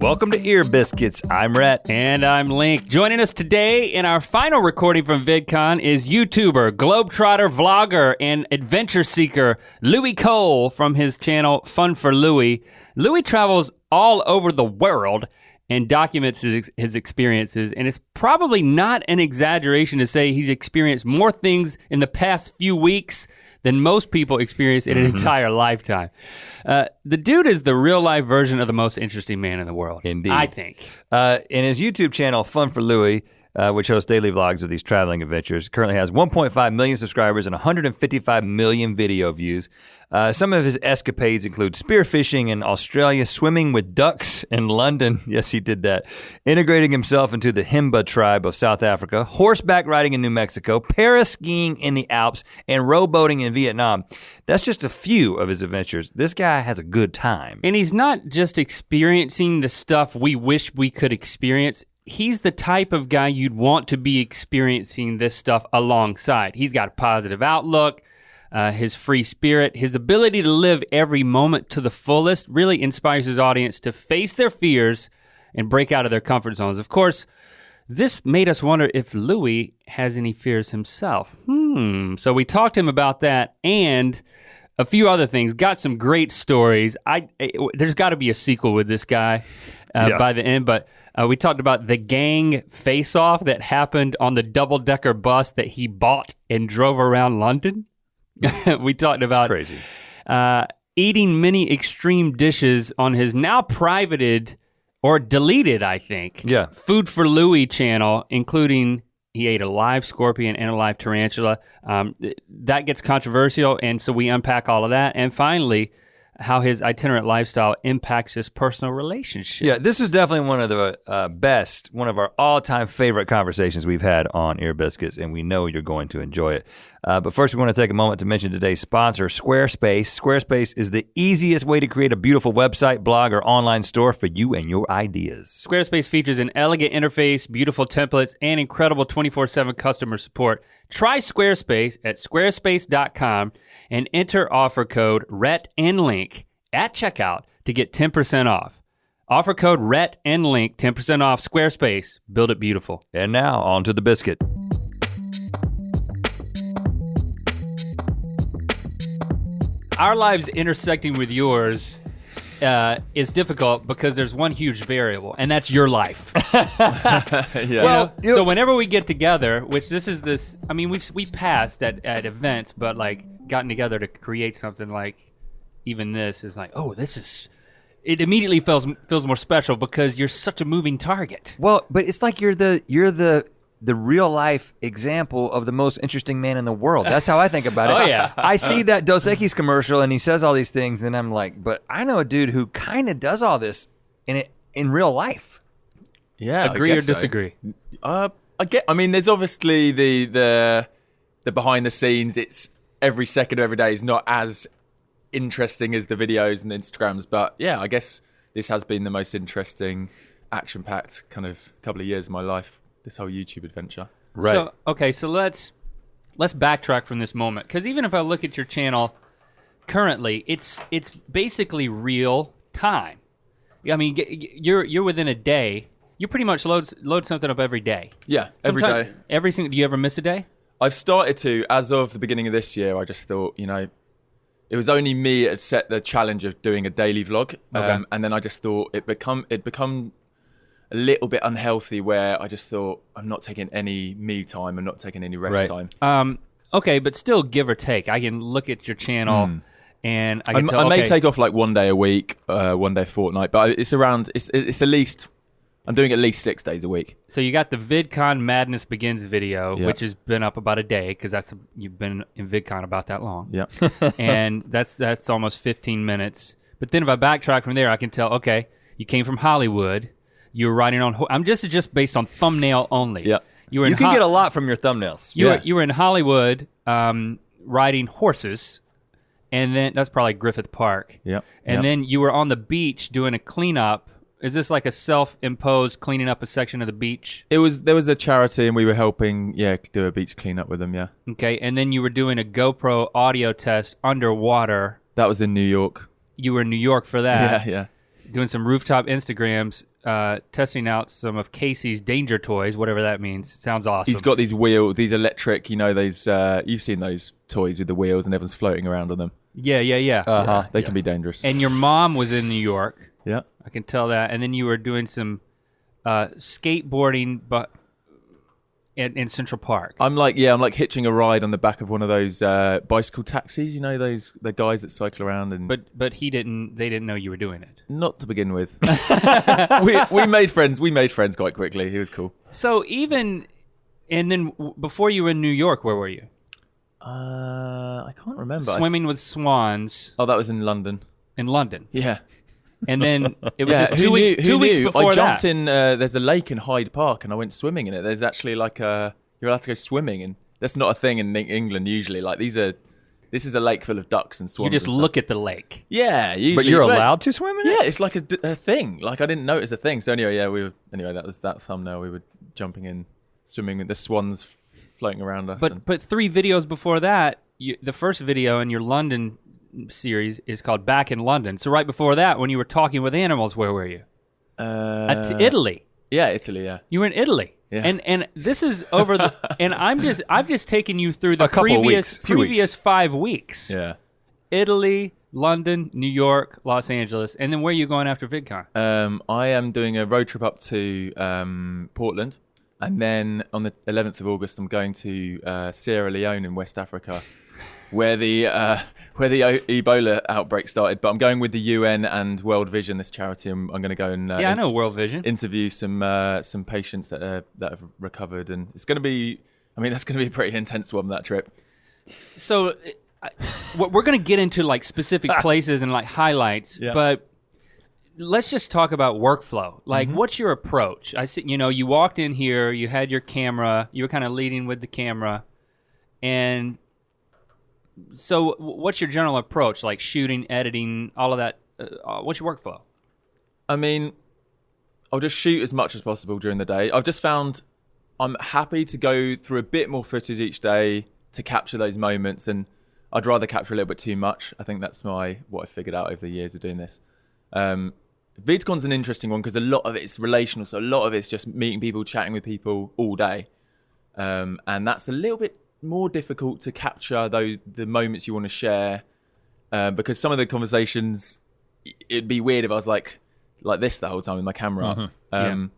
Welcome to Ear Biscuits. I'm Rhett. And I'm Link. Joining us today in our final recording from VidCon is YouTuber, globetrotter, vlogger, and adventure seeker Louis Cole from his channel FunForLouis. Louis travels all over the world and documents his experiences, and it's probably not an exaggeration to say he's experienced more things in the past few weeks than most people experience in an entire lifetime. The dude is the real-life version of the most interesting man in the world. Indeed. I think. In his YouTube channel, FunForLouis, which hosts daily vlogs of these traveling adventures, currently has 1.5 million subscribers and 155 million video views. Some of his escapades include spearfishing in Australia, swimming with ducks in London, yes he did that, integrating himself into the Himba tribe of South Africa, horseback riding in New Mexico, paraskiing in the Alps, and rowboating in Vietnam. That's just a few of his adventures. This guy has a good time. And he's not just experiencing the stuff we wish we could experience. He's the type of guy you'd want to be experiencing this stuff alongside. He's got a positive outlook, his free spirit, his ability to live every moment to the fullest really inspires his audience to face their fears and break out of their comfort zones. Of course, this made us wonder if Louis has any fears himself. So we talked to him about that and a few other things, got some great stories. There's gotta be a sequel with this guy by the end, but we talked about the gang face-off that happened on the double-decker bus that he bought and drove around London. We talked about crazy. Eating many extreme dishes on his now privated or deleted, I think, FoodForLouis channel, including he ate a live scorpion and a live tarantula. That gets controversial, and so we unpack all of that. And finally, how his itinerant lifestyle impacts his personal relationships. Yeah, this is definitely one of the best, one of our all-time favorite conversations we've had on Ear Biscuits, and we know you're going to enjoy it. But first, we want to take a moment to mention today's sponsor, Squarespace. Squarespace is the easiest way to create a beautiful website, blog, or online store for you and your ideas. Squarespace features an elegant interface, beautiful templates, and incredible 24/7 customer support. Try Squarespace at squarespace.com and enter offer code Rhett and Link at checkout to get 10% off. Offer code Rhett and Link, 10% off Squarespace. Build it beautiful. And now, on to the biscuit. Our lives intersecting with yours is difficult because there's one huge variable, and that's your life. Well, so whenever we get together, which I mean, we've passed at events, but like gotten together to create something like even this is like, oh, it immediately feels more special because you're such a moving target. Well, but it's like you're the real life example of the most interesting man in the world. That's how I think about it. Oh yeah. I see that Dos Equis commercial and he says all these things and I'm like, but I know a dude who kind of does all this in real life. Yeah. Agree or disagree? I mean, there's obviously the behind the scenes. It's every second of every day is not as interesting as the videos and the Instagrams, but yeah, I guess this has been the most interesting, action-packed kind of couple of years of my life. This whole YouTube adventure. Right. So let's backtrack from this moment, because even if I look at your channel currently, it's basically real time. I mean, you're within a day. You pretty much load something up every day. Yeah, every day. Every single. Do you ever miss a day? I've started to, as of the beginning of this year. I just thought, it was only me that set the challenge of doing a daily vlog, and then I just thought it become a little bit unhealthy where I just thought I'm not taking any me time, I'm not taking any rest time. Okay, but still give or take. I can look at your channel and I can tell, I may take off like one day a week, one day a fortnight, but it's at least, I'm doing at least 6 days a week. So you got the VidCon Madness Begins video, which has been up about a day because you've been in VidCon about that long. Yeah. And that's almost 15 minutes. But then if I backtrack from there, I can tell, okay, you came from Hollywood. You were riding on. I'm just based on thumbnail only. Yeah. You can get a lot from your thumbnails. You were in Hollywood riding horses, and then that's probably Griffith Park. Yeah. And then you were on the beach doing a cleanup. Is this like a self-imposed cleaning up a section of the beach? There was a charity, and we were helping do a beach cleanup with them. Yeah. Okay, and then you were doing a GoPro audio test underwater. That was in New York. You were in New York for that. Yeah. doing some rooftop Instagrams, testing out some of Casey's danger toys, whatever that means. Sounds awesome. He's got these these electric, those, you've seen those toys with the wheels and everyone's floating around on them. Yeah. Yeah, they can be dangerous. And your mom was in New York. Yeah. I can tell that. And then you were doing some skateboarding in Central Park. I'm like hitching a ride on the back of one of those bicycle taxis. The guys that cycle around and. But they didn't know you were doing it. Not to begin with. we made friends. We made friends quite quickly. He was cool. So and then before you were in New York, where were you? I can't remember. Swimming with swans. Oh, that was in London. In London. Yeah. And then it was just 2 weeks. Who 2 weeks knew? before I jumped that. in. There's a lake in Hyde Park, and I went swimming in it. There's actually you're allowed to go swimming, and that's not a thing in England usually. This is a lake full of ducks and swans. You just look at the lake. Yeah, usually. But you're allowed to swim in it? Yeah, it's like a thing. Like I didn't notice a thing. So anyway, that was that thumbnail. We were jumping in, swimming with the swans floating around us. But 3 videos before that, the first video in your London series is called Back in London. So right before that, when you were talking with animals, where were you? At Italy. Yeah, Italy. Yeah, you were in Italy. Yeah. And this is over the and I've just taken you through the previous 5 weeks. Yeah. Italy, London, New York, Los Angeles, and then where are you going after VidCon? I am doing a road trip up to Portland, and then on the 11th of August, I'm going to Sierra Leone in West Africa, where the Ebola outbreak started. But I'm going with the UN and World Vision, this charity. I'm going to go and I know World Vision. Interview some patients that have recovered, and it's going to be. I mean, that's going to be a pretty intense one, that trip. So we're going to get into like specific places and like highlights, but let's just talk about workflow. Like, what's your approach? I see, you walked in here, you had your camera, you were kind of leading with the camera, and so what's your general approach? Like shooting, editing, all of that. What's your workflow? I mean, I'll just shoot as much as possible during the day. I've just found I'm happy to go through a bit more footage each day to capture those moments, and I'd rather capture a little bit too much. I think that's what I figured out over the years of doing this. VidCon's an interesting one because a lot of it's relational, so a lot of it's just meeting people, chatting with people all day, and that's a little bit more difficult to capture the moments you want to share, because some of the conversations, it'd be weird if I was like this the whole time with my camera up.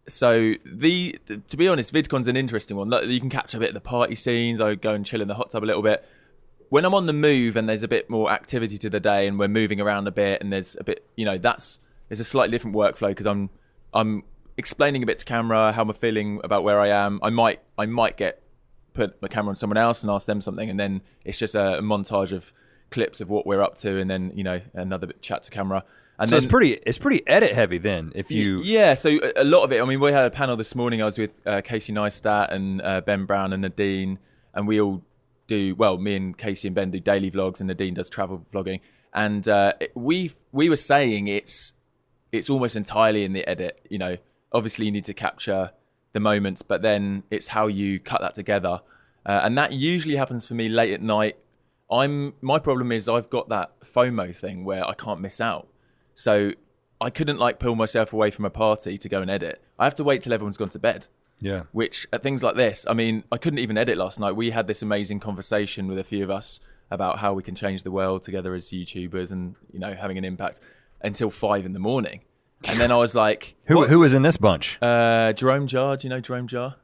So to be honest, VidCon's an interesting one. You can capture a bit of the party scenes. I go and chill in the hot tub a little bit. When I'm on the move and there's a bit more activity to the day and we're moving around a bit and there's a bit, there's a slightly different workflow because I'm explaining a bit to camera how I'm feeling about where I am. I might put my camera on someone else and ask them something, and then it's just a montage of clips of what we're up to, and then another bit chat to camera. And so then, it's pretty edit heavy then. If you so a lot of it. I mean, we had a panel this morning. I was with Casey Neistat and Ben Brown and Nadine, and we all do me and Casey and Ben do daily vlogs, and Nadine does travel vlogging. And we were saying it's almost entirely in the edit. Obviously you need to capture the moments, but then it's how you cut that together, and that usually happens for me late at night. My problem is I've got that FOMO thing where I can't miss out. So I couldn't pull myself away from a party to go and edit. I have to wait till everyone's gone to bed. Yeah. Which at things like this, I mean, I couldn't even edit last night. We had this amazing conversation with a few of us about how we can change the world together as YouTubers and, having an impact until 5 a.m. And then I was like, who was in this bunch? Jerome Jarre. Do you know Jerome Jarre?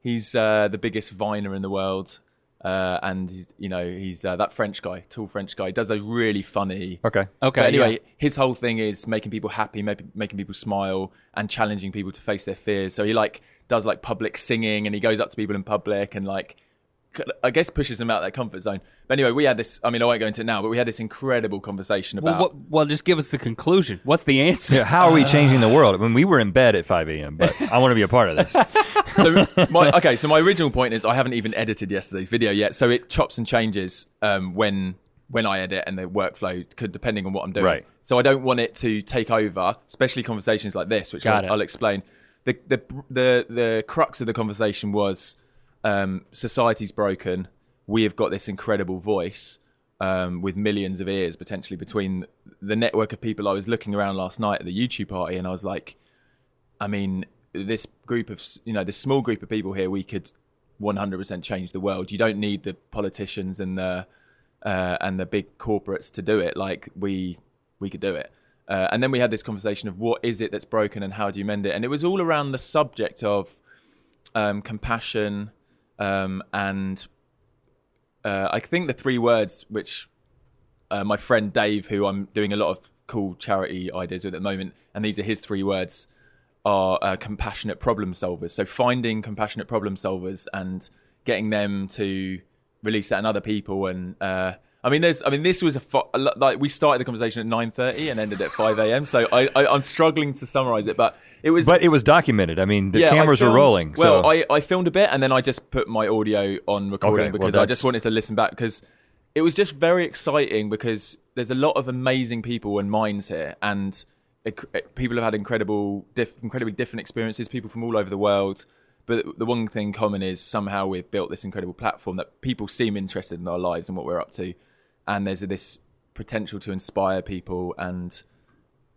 He's the biggest viner in the world. And he's that French guy, tall French guy. He does those really funny. Okay. But anyway, his whole thing is making people happy, making people smile, and challenging people to face their fears. So he does public singing, and he goes up to people in public and I guess pushes them out of their comfort zone. But anyway, we had this. I mean, I won't go into it now, but we had this incredible conversation about. Well, just give us the conclusion. What's the answer? Yeah, how are we changing the world? I mean, we were in bed at 5 a.m., but I want to be a part of this. So my original point is I haven't even edited yesterday's video yet, so it chops and changes when I edit, and the workflow depending on what I'm doing. Right. So I don't want it to take over, especially conversations like this, which I'll explain. The crux of the conversation was society's broken. We have got this incredible voice. with millions of ears potentially between the network of people. I was looking around last night at the YouTube party, and I was like, I mean, this group of, this small group of people here, we could 100% change the world. You don't need the politicians and the big corporates to do it. Like we could do it. And then we had this conversation of what is it that's broken and how do you mend it? And it was all around the subject of compassion, and I think the 3 words which my friend Dave, who I'm doing a lot of cool charity ideas with at the moment, and these are his 3 words, are compassionate problem solvers. So finding compassionate problem solvers and getting them to release that in other people. And this was like we started the conversation at 9:30 and ended at 5 a.m. So I'm struggling to summarize it, but it was documented. I mean, the cameras were rolling. Well, so. I filmed a bit and then I just put my audio on recording because I just wanted to listen back, because it was just very exciting, because there's a lot of amazing people and minds here, and people have had incredibly different experiences, people from all over the world. But the one thing common is somehow we've built this incredible platform that people seem interested in our lives and what we're up to. And there's this potential to inspire people and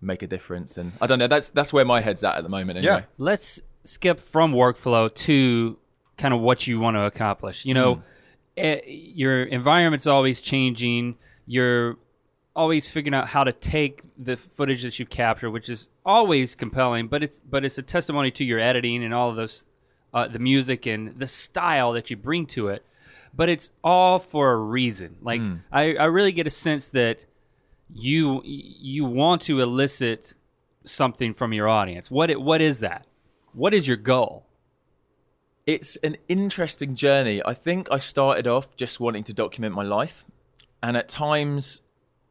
make a difference. And I don't know, that's where my head's at the moment anyway. Yeah. Let's skip from workflow to kind of what you want to accomplish. Your environment's always changing. You're always figuring out how to take the footage that you've captured, which is always compelling, but it's a testimony to your editing and all of those, the music and the style that you bring to it. But it's all for a reason. Like I really get a sense that you want to elicit something from your audience. What is that? What is your goal? It's an interesting journey. I think I started off just wanting to document my life, and at times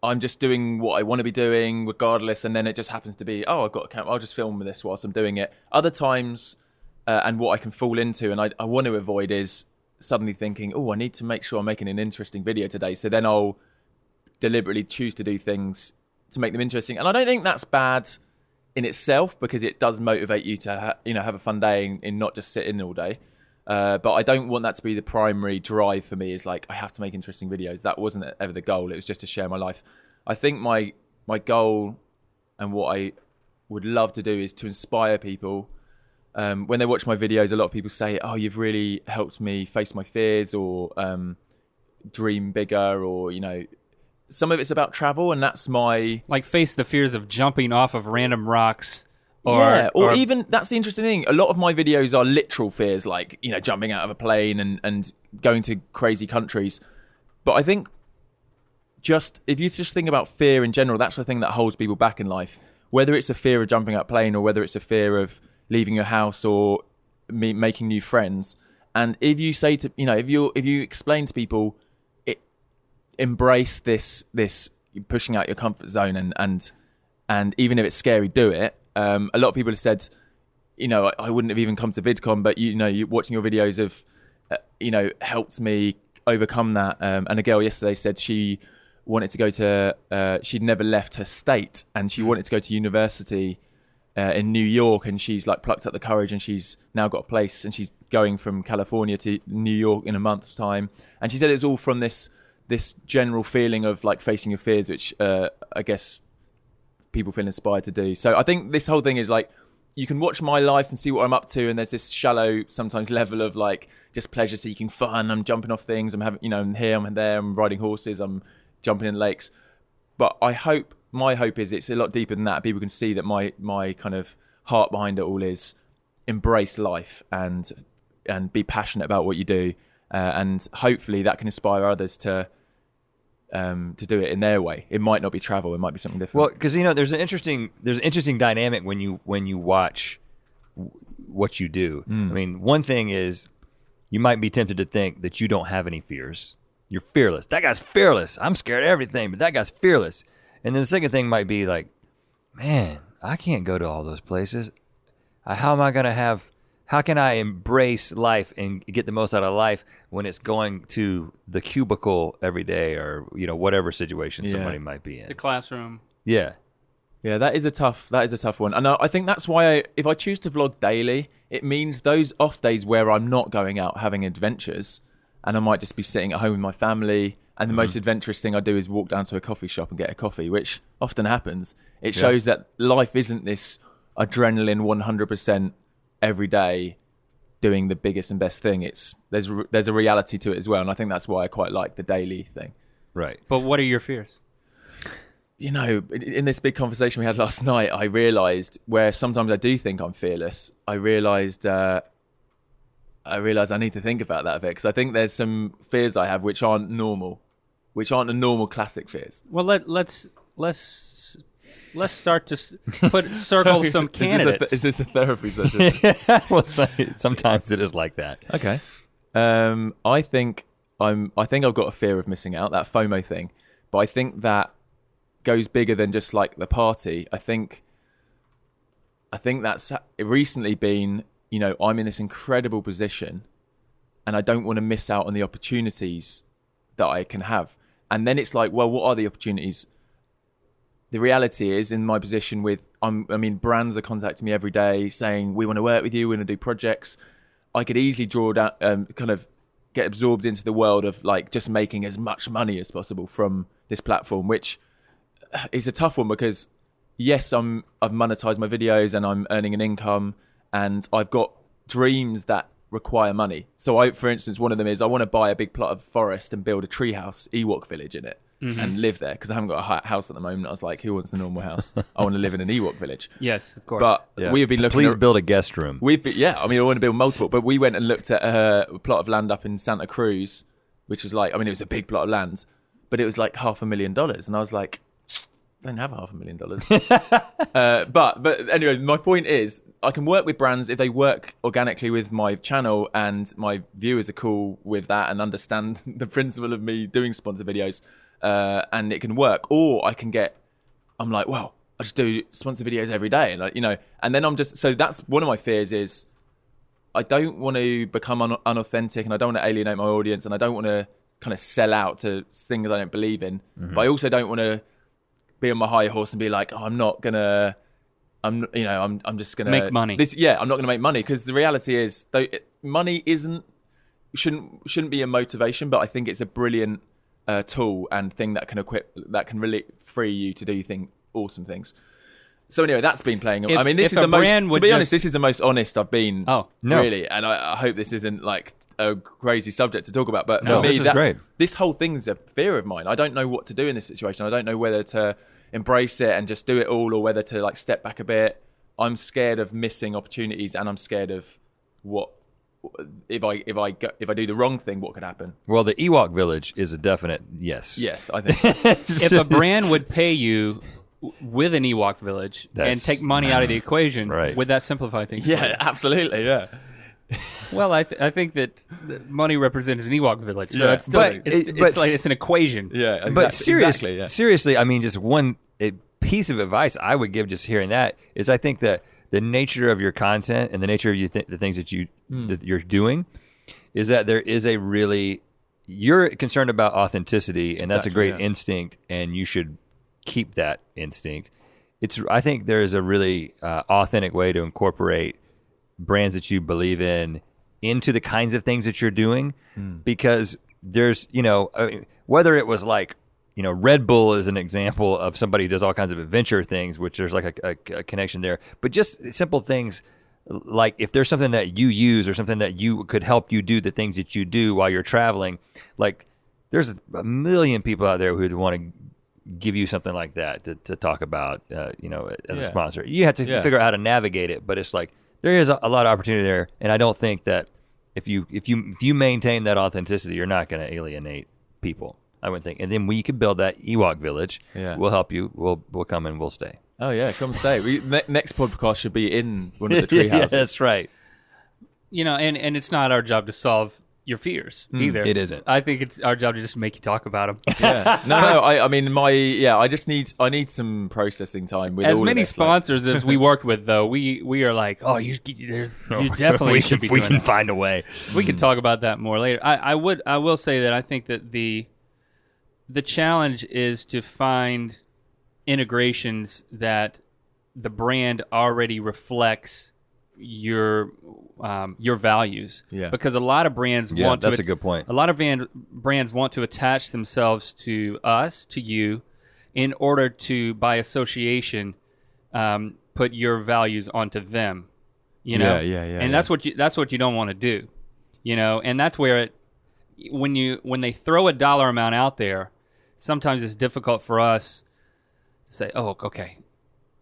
I'm just doing what I want to be doing regardless, and then it just happens to be, I've got a camera, I'll just film this whilst I'm doing it. Other times, and what I can fall into and I want to avoid is suddenly thinking, I need to make sure I'm making an interesting video today. So then I'll deliberately choose to do things to make them interesting. And I don't think that's bad in itself, because it does motivate you to have a fun day and not just sit in all day. But I don't want that to be the primary drive for me, is like, I have to make interesting videos. That wasn't ever the goal. It was just to share my life. I think my goal and what I would love to do is to inspire people. When they watch my videos, a lot of people say, you've really helped me face my fears, or dream bigger, or, some of it's about travel, and that's my... Like face the fears of jumping off of random rocks. Or even, that's the interesting thing, a lot of my videos are literal fears, like, jumping out of a plane and going to crazy countries. But I think if you just think about fear in general, that's the thing that holds people back in life. Whether it's a fear of jumping out of a plane, or whether it's a fear of leaving your house, or making new friends. And if you say to, if you explain to people, embrace this pushing out your comfort zone, and even if it's scary, do it. A lot of people have said, I wouldn't have even come to VidCon, but you watching your videos have, helped me overcome that. And a girl yesterday said she wanted to go to, she'd never left her state, and she wanted to go to university in New York, and she's like plucked up the courage, and she's now got a place, and she's going from California to New York in a month's time. And she said it's all from this general feeling of like facing your fears, which I guess people feel inspired to do. So I think this whole thing is like, you can watch my life and see what I'm up to, and there's this shallow sometimes level of like just pleasure seeking fun. I'm jumping off things, I'm having, I'm here, I'm there, I'm riding horses, I'm jumping in lakes. But my hope is it's a lot deeper than that. People can see that my kind of heart behind it all is embrace life and be passionate about what you do, and hopefully that can inspire others to do it in their way. It might not be travel, it might be something different. Well, because there's an interesting dynamic when you watch what you do. I mean, one thing is you might be tempted to think that you don't have any fears. You're fearless. That guy's fearless. I'm scared of everything, but that guy's fearless. And then the second thing might be like, man, I can't go to all those places. How can I embrace life and get the most out of life when it's going to the cubicle every day, or whatever situation somebody might be in? The classroom. Yeah. Yeah, that is a tough one. And I think that's why if I choose to vlog daily, it means those off days where I'm not going out having adventures, and I might just be sitting at home with my family, And the most adventurous thing I do is walk down to a coffee shop and get a coffee, which often happens. It shows that life isn't this adrenaline 100% every day doing the biggest and best thing. There's a reality to it as well, and I think that's why I quite like the daily thing. Right. But what are your fears? You know, in this big conversation we had last night, I realised where sometimes I do think I'm fearless. I realised I need to think about that a bit, because I think there's some fears I have which aren't normal, which aren't the normal classic fears. Well, let's start to circle some candidates. Is this a therapy session? Well, sometimes it is like that. Okay. I think I've got a fear of missing out, that FOMO thing, but I think that goes bigger than just like the party. I think that's recently been, you know, I'm in this incredible position and I don't want to miss out on the opportunities that I can have. And then it's like, well, what are the opportunities? The reality is, in my position brands are contacting me every day saying, we want to work with you, we want to do projects. I could easily draw down, kind of get absorbed into the world of like just making as much money as possible from this platform, which is a tough one because yes, I've monetized my videos and I'm earning an income and I've got dreams that require money. So for instance, one of them is I want to buy a big plot of forest and build a treehouse Ewok village in it. Mm-hmm. And live there, because I haven't got a house at the moment. I was like, who wants a normal house? I want to live in an Ewok village. Yes, of course. But we have been looking. Please build a guest room. I want to build multiple. But we went and looked at a plot of land up in Santa Cruz, which was like, it was a big plot of land, but it was like $500,000, and I was like, I don't have $500,000. But anyway, my point is, I can work with brands if they work organically with my channel, and my viewers are cool with that and understand the principle of me doing sponsor videos. And it can work, or I'm like, well, I just do sponsor videos every day, and and then so that's one of my fears is I don't want to become unauthentic, and I don't want to alienate my audience, and I don't want to kind of sell out to things I don't believe in, but I also don't want to be on my high horse and be like, oh, I'm just gonna make money. I'm not gonna make money, because the reality is, though, money shouldn't be a motivation, but I think it's a brilliant tool and thing that can really free you to do awesome things. So anyway, that's been playing. This is the most. To be honest, this is the most honest I've been. Oh no, really, and I hope this isn't like a crazy subject to talk about. But for me, this whole thing's a fear of mine. I don't know what to do in this situation. I don't know whether to embrace it and just do it all, or whether to like step back a bit. I'm scared of missing opportunities, and I'm scared of what. If I do the wrong thing, what could happen? Well, the Ewok village is a definite yes. Yes, I think so. If a brand would pay you with an Ewok village and take money out of the equation, would that simplify things? Yeah, absolutely, yeah. Well, I think that money represents an Ewok village, so it's still it's an equation. Yeah, exactly, but seriously, just one piece of advice I would give just hearing that is, I think that the nature of your content and the nature of the things that you're doing is that there is you're concerned about authenticity, and that's a great instinct, and you should keep that instinct. I think there is a really authentic way to incorporate brands that you believe in into the kinds of things that you're doing, because there's, whether it was like, Red Bull is an example of somebody who does all kinds of adventure things, which there's like a connection there. But just simple things like if there's something that you use or something that you could help you do the things that you do while you're traveling, like there's a million people out there who would want to give you something like that to talk about, as a sponsor. You have to figure out how to navigate it, but it's like there is a lot of opportunity there, and I don't think that if you maintain that authenticity, you're not going to alienate people. I wouldn't think. And then we could build that Ewok village. Yeah. We'll help you. We'll come and we'll stay. Oh yeah, come stay. Next podcast should be in one of the tree houses. That's right. And it's not our job to solve your fears either. It isn't. I think it's our job to just make you talk about them. Yeah. No. I need some processing time with as all many of this, sponsors as we worked with, though. We are like, you definitely should be doing that. We can find a way. We can talk about that more later. I will say that I think that the challenge is to find integrations that the brand already reflects your values. Yeah. Because a lot of brands want to. That's a good point. A lot of brands want to attach themselves to us, to you, in order to, by association, put your values onto them. You know. Yeah. And that's what you don't want to do. You know, and that's where when they throw a dollar amount out there, sometimes it's difficult for us to say, "Oh, okay.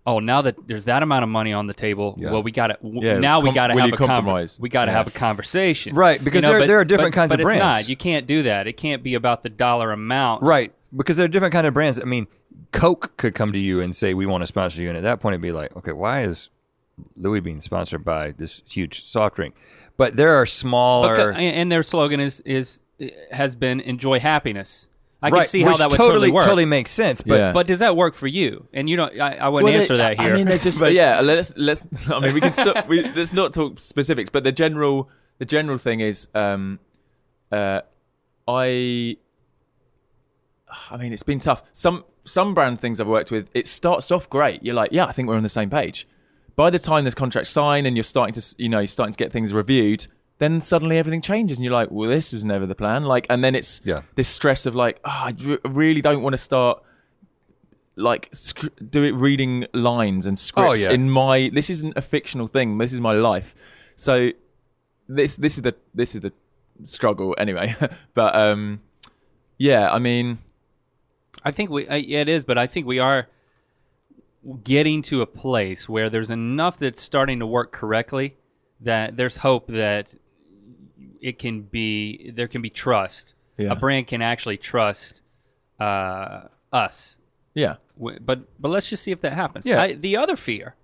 Oh, now that there's that amount of money on the table, well, we got to now we got to have a compromise. We got to have a conversation, right? Because there are different kinds of brands. But it's not. You can't do that. It can't be about the dollar amount, right? Because there are different kind of brands. I mean, Coke could come to you and say, "We want to sponsor you," and at that point, it'd be like, "Okay, why is Louis being sponsored by this huge soft drink?" But there are smaller, and their slogan has been "Enjoy happiness." I can see how that would totally work. Totally makes sense, but does that work for you? And you don't. I wouldn't answer that here. I mean, there's just let's. I mean, we can let's not talk specifics, but the general thing is, I mean, it's been tough. Some brand things I've worked with, it starts off great. You're like, I think we're on the same page. By the time the contract's signed and you're starting to get things reviewed, then suddenly everything changes and you're like, well, this was never the plan. Like, and then it's this stress of like, I really don't want to start like reading lines and scripts in my. This isn't a fictional thing. This is my life. So this is the struggle anyway. But I mean, I think it is, but I think we are getting to a place where there's enough that's starting to work correctly that there's hope that there can be trust. A brand can actually trust us. Yeah. But let's just see if that happens. Yeah. The other fear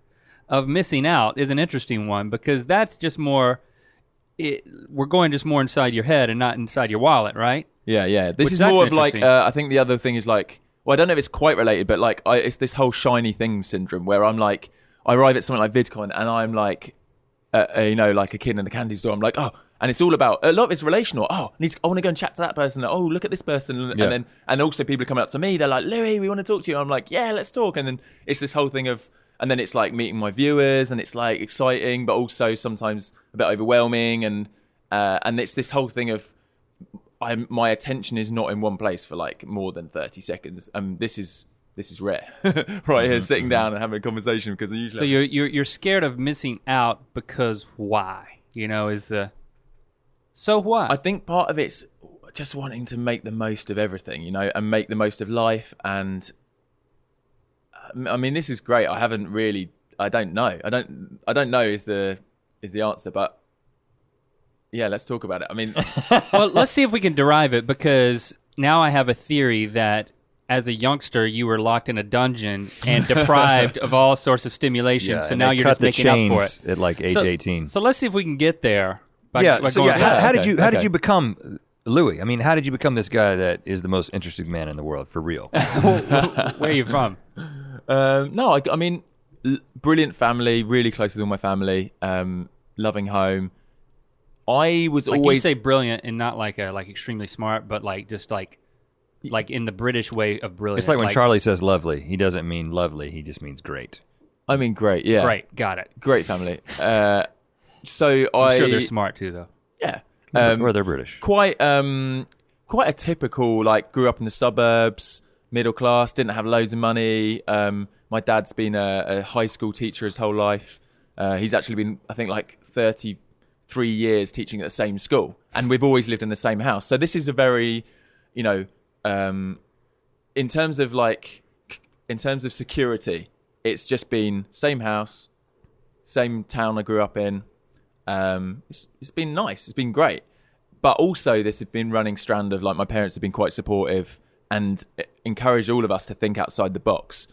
of missing out is an interesting one because that's just more. We're going just more inside your head and not inside your wallet, right? Yeah. This is more of like. I think the other thing is like. Well, I don't know if it's quite related, but like it's this whole shiny thing syndrome where I'm like, I arrive at something like VidCon and I'm like, like a kid in a candy store. I'm like, oh, and it's all about a lot of it's relational. Oh, I want to go and chat to that person. Oh, look at this person, and also people are coming up to me. They're like, Louis, we want to talk to you. I'm like, yeah, let's talk. And then it's this whole thing of, and then it's like meeting my viewers, and it's like exciting, but also sometimes a bit overwhelming, and it's this whole thing of. My attention is not in one place for like more than 30 seconds. This is rare, right here, sitting down and having a conversation because usually. So you're scared of missing out because why? So what? I think part of it's just wanting to make the most of everything, and make the most of life. And I mean, this is great. I haven't really. I don't know. I don't know is the answer, but. Yeah, let's talk about it. I mean, well, let's see if we can derive it because now I have a theory that as a youngster you were locked in a dungeon and deprived of all sorts of stimulation. So now you're just making up for it at like age 18. So let's see if we can get there. How did you become Louis? I mean, how did you become this guy that is the most interesting man in the world for real? Where are you from? No, I mean, brilliant family, really close with all my family, loving home. I was always. You say brilliant and not like extremely smart, but like just like in the British way of brilliant. It's like when Charlie says lovely, he doesn't mean lovely, he just means great. I mean great, yeah. Great, got it. Great family. I'm sure they're smart too, though. Yeah. Or they're British. Quite a typical, like, grew up in the suburbs, middle class, didn't have loads of money. My dad's been a high school teacher his whole life. He's actually been, I think, like 33 years teaching at the same school, and we've always lived in the same house. So this is a very, in terms of security, it's just been same house, same town I grew up in. It's been nice. It's been great. But also this has been running strand of like my parents have been quite supportive and encourage all of us to think outside the box.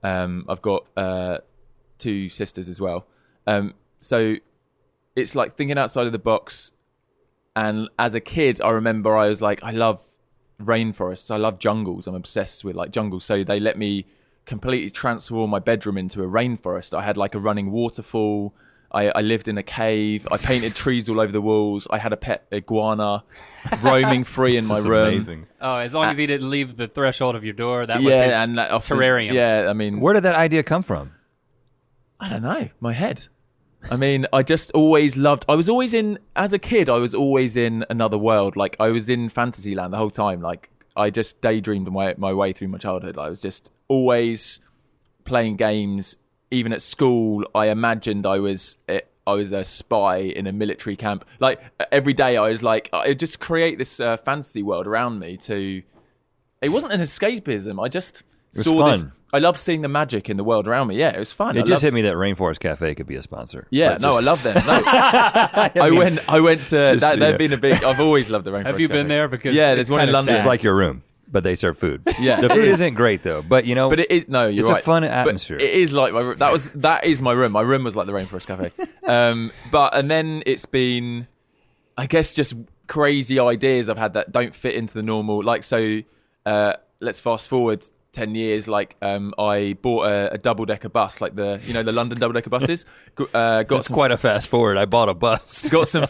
I've got 2 sisters as well. So it's like thinking outside of the box. And as a kid, I remember I was like, I love rainforests. I love jungles. I'm obsessed with like jungles. So they let me completely transform my bedroom into a rainforest. I had like a running waterfall. I lived in a cave. I painted trees all over the walls. I had a pet iguana roaming free in my room. Amazing. Oh, as long as he didn't leave the threshold of your door, that was his terrarium. Yeah, I mean... Where did that idea come from? I don't know. My head. I mean, I just always loved. I was always in as a kid. I was always in another world. Like I was in Fantasyland the whole time. Like I just daydreamed my way through my childhood. I was just always playing games. Even at school, I imagined I was a spy in a military camp. Like every day, I was like, I just create this fantasy world around me. It wasn't an escapism. I just saw fun. this. I love seeing the magic in the world around me. Yeah, it was fun. It just hit me that Rainforest Cafe could be a sponsor. Yeah, I love them. No. I went to that. They've been a big. I've always loved the Rainforest. Have you Cafe. been there? Because yeah, there's one in London. It's like your room, but they serve food. Yeah, the food isn't great though. But you know, but it is. No, you're it's right. a fun atmosphere. But it is like that is my room. My room was like the Rainforest Cafe. And then it's been, I guess, just crazy ideas I've had that don't fit into the normal. Like so, let's fast forward 10 years. Like I bought a double-decker bus, like the London double-decker buses. That's quite a fast forward. I bought a bus. Got some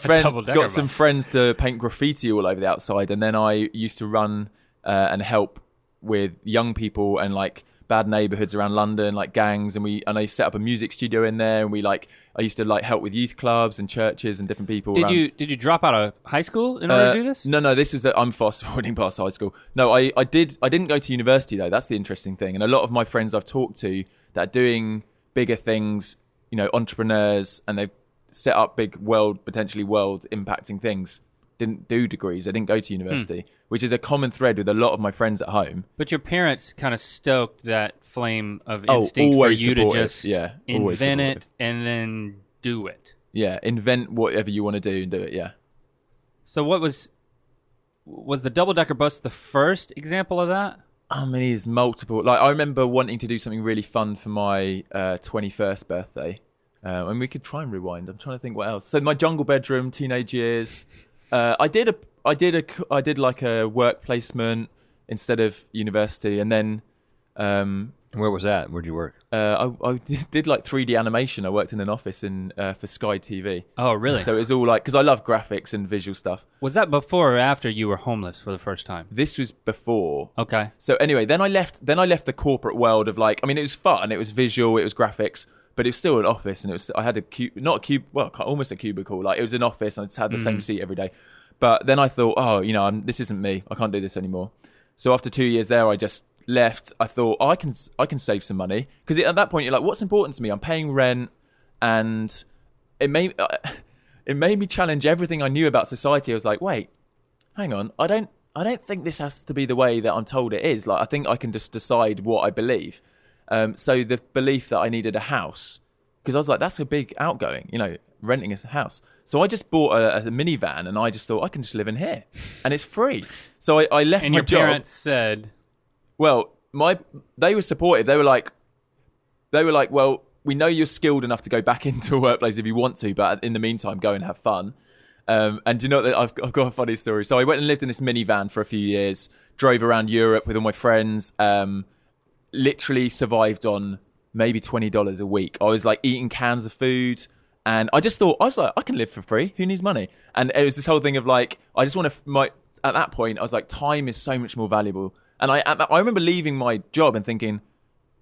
friends to paint graffiti all over the outside, and then I used to run and help with young people and like bad neighborhoods around London, like gangs, and I set up a music studio in there, and I used to like help with youth clubs and churches and different people. Did you drop out of high school in order to do this? No, this was I'm fast forwarding past high school. No, I didn't go to university though. That's the interesting thing. And a lot of my friends I've talked to that are doing bigger things, entrepreneurs, and they've set up big potentially world impacting things, didn't do degrees. They didn't go to university, which is a common thread with a lot of my friends at home. But your parents kind of stoked that flame of instinct for you to just invent it and then do it. Yeah, invent whatever you want to do and do it, yeah. So what was the double-decker bus the first example of that? I mean, there's multiple. Like, I remember wanting to do something really fun for my 21st birthday. And we could try and rewind. I'm trying to think what else. So my jungle bedroom, teenage years. I did like a work placement instead of university, and then where was that? Where'd you work? I did like 3D animation. I worked in an office for Sky TV. Oh, really? So it was all like, because I love graphics and visual stuff. Was that before or after you were homeless for the first time? This was before. Okay. So anyway, then I left the corporate world of like, I mean, it was fun, it was visual, it was graphics, but it was still an office, and I had almost a cubicle. Like it was an office, and I just had the same seat every day. But then I thought, this isn't me. I can't do this anymore. So after 2 years there, I just left. I thought, I can save some money, because at that point you're like, what's important to me? I'm paying rent, and it made me challenge everything I knew about society. I was like, wait, hang on, I don't think this has to be the way that I'm told it is. Like I think I can just decide what I believe. So the belief that I needed a house, because I was like, that's a big outgoing, renting a house. So I just bought a minivan, and I just thought, I can just live in here and it's free. So I left my job. And your parents said, well, they were supportive. They were like, well, we know you're skilled enough to go back into a workplace if you want to, but in the meantime, go and have fun. And you know that I've got a funny story. So I went and lived in this minivan for a few years, drove around Europe with all my friends, literally survived on maybe $20 a week. I was like eating cans of food, and I was like, I can live for free. Who needs money? And it was this whole thing of like, I just want to, at that point, I was like, time is so much more valuable. And I remember leaving my job and thinking,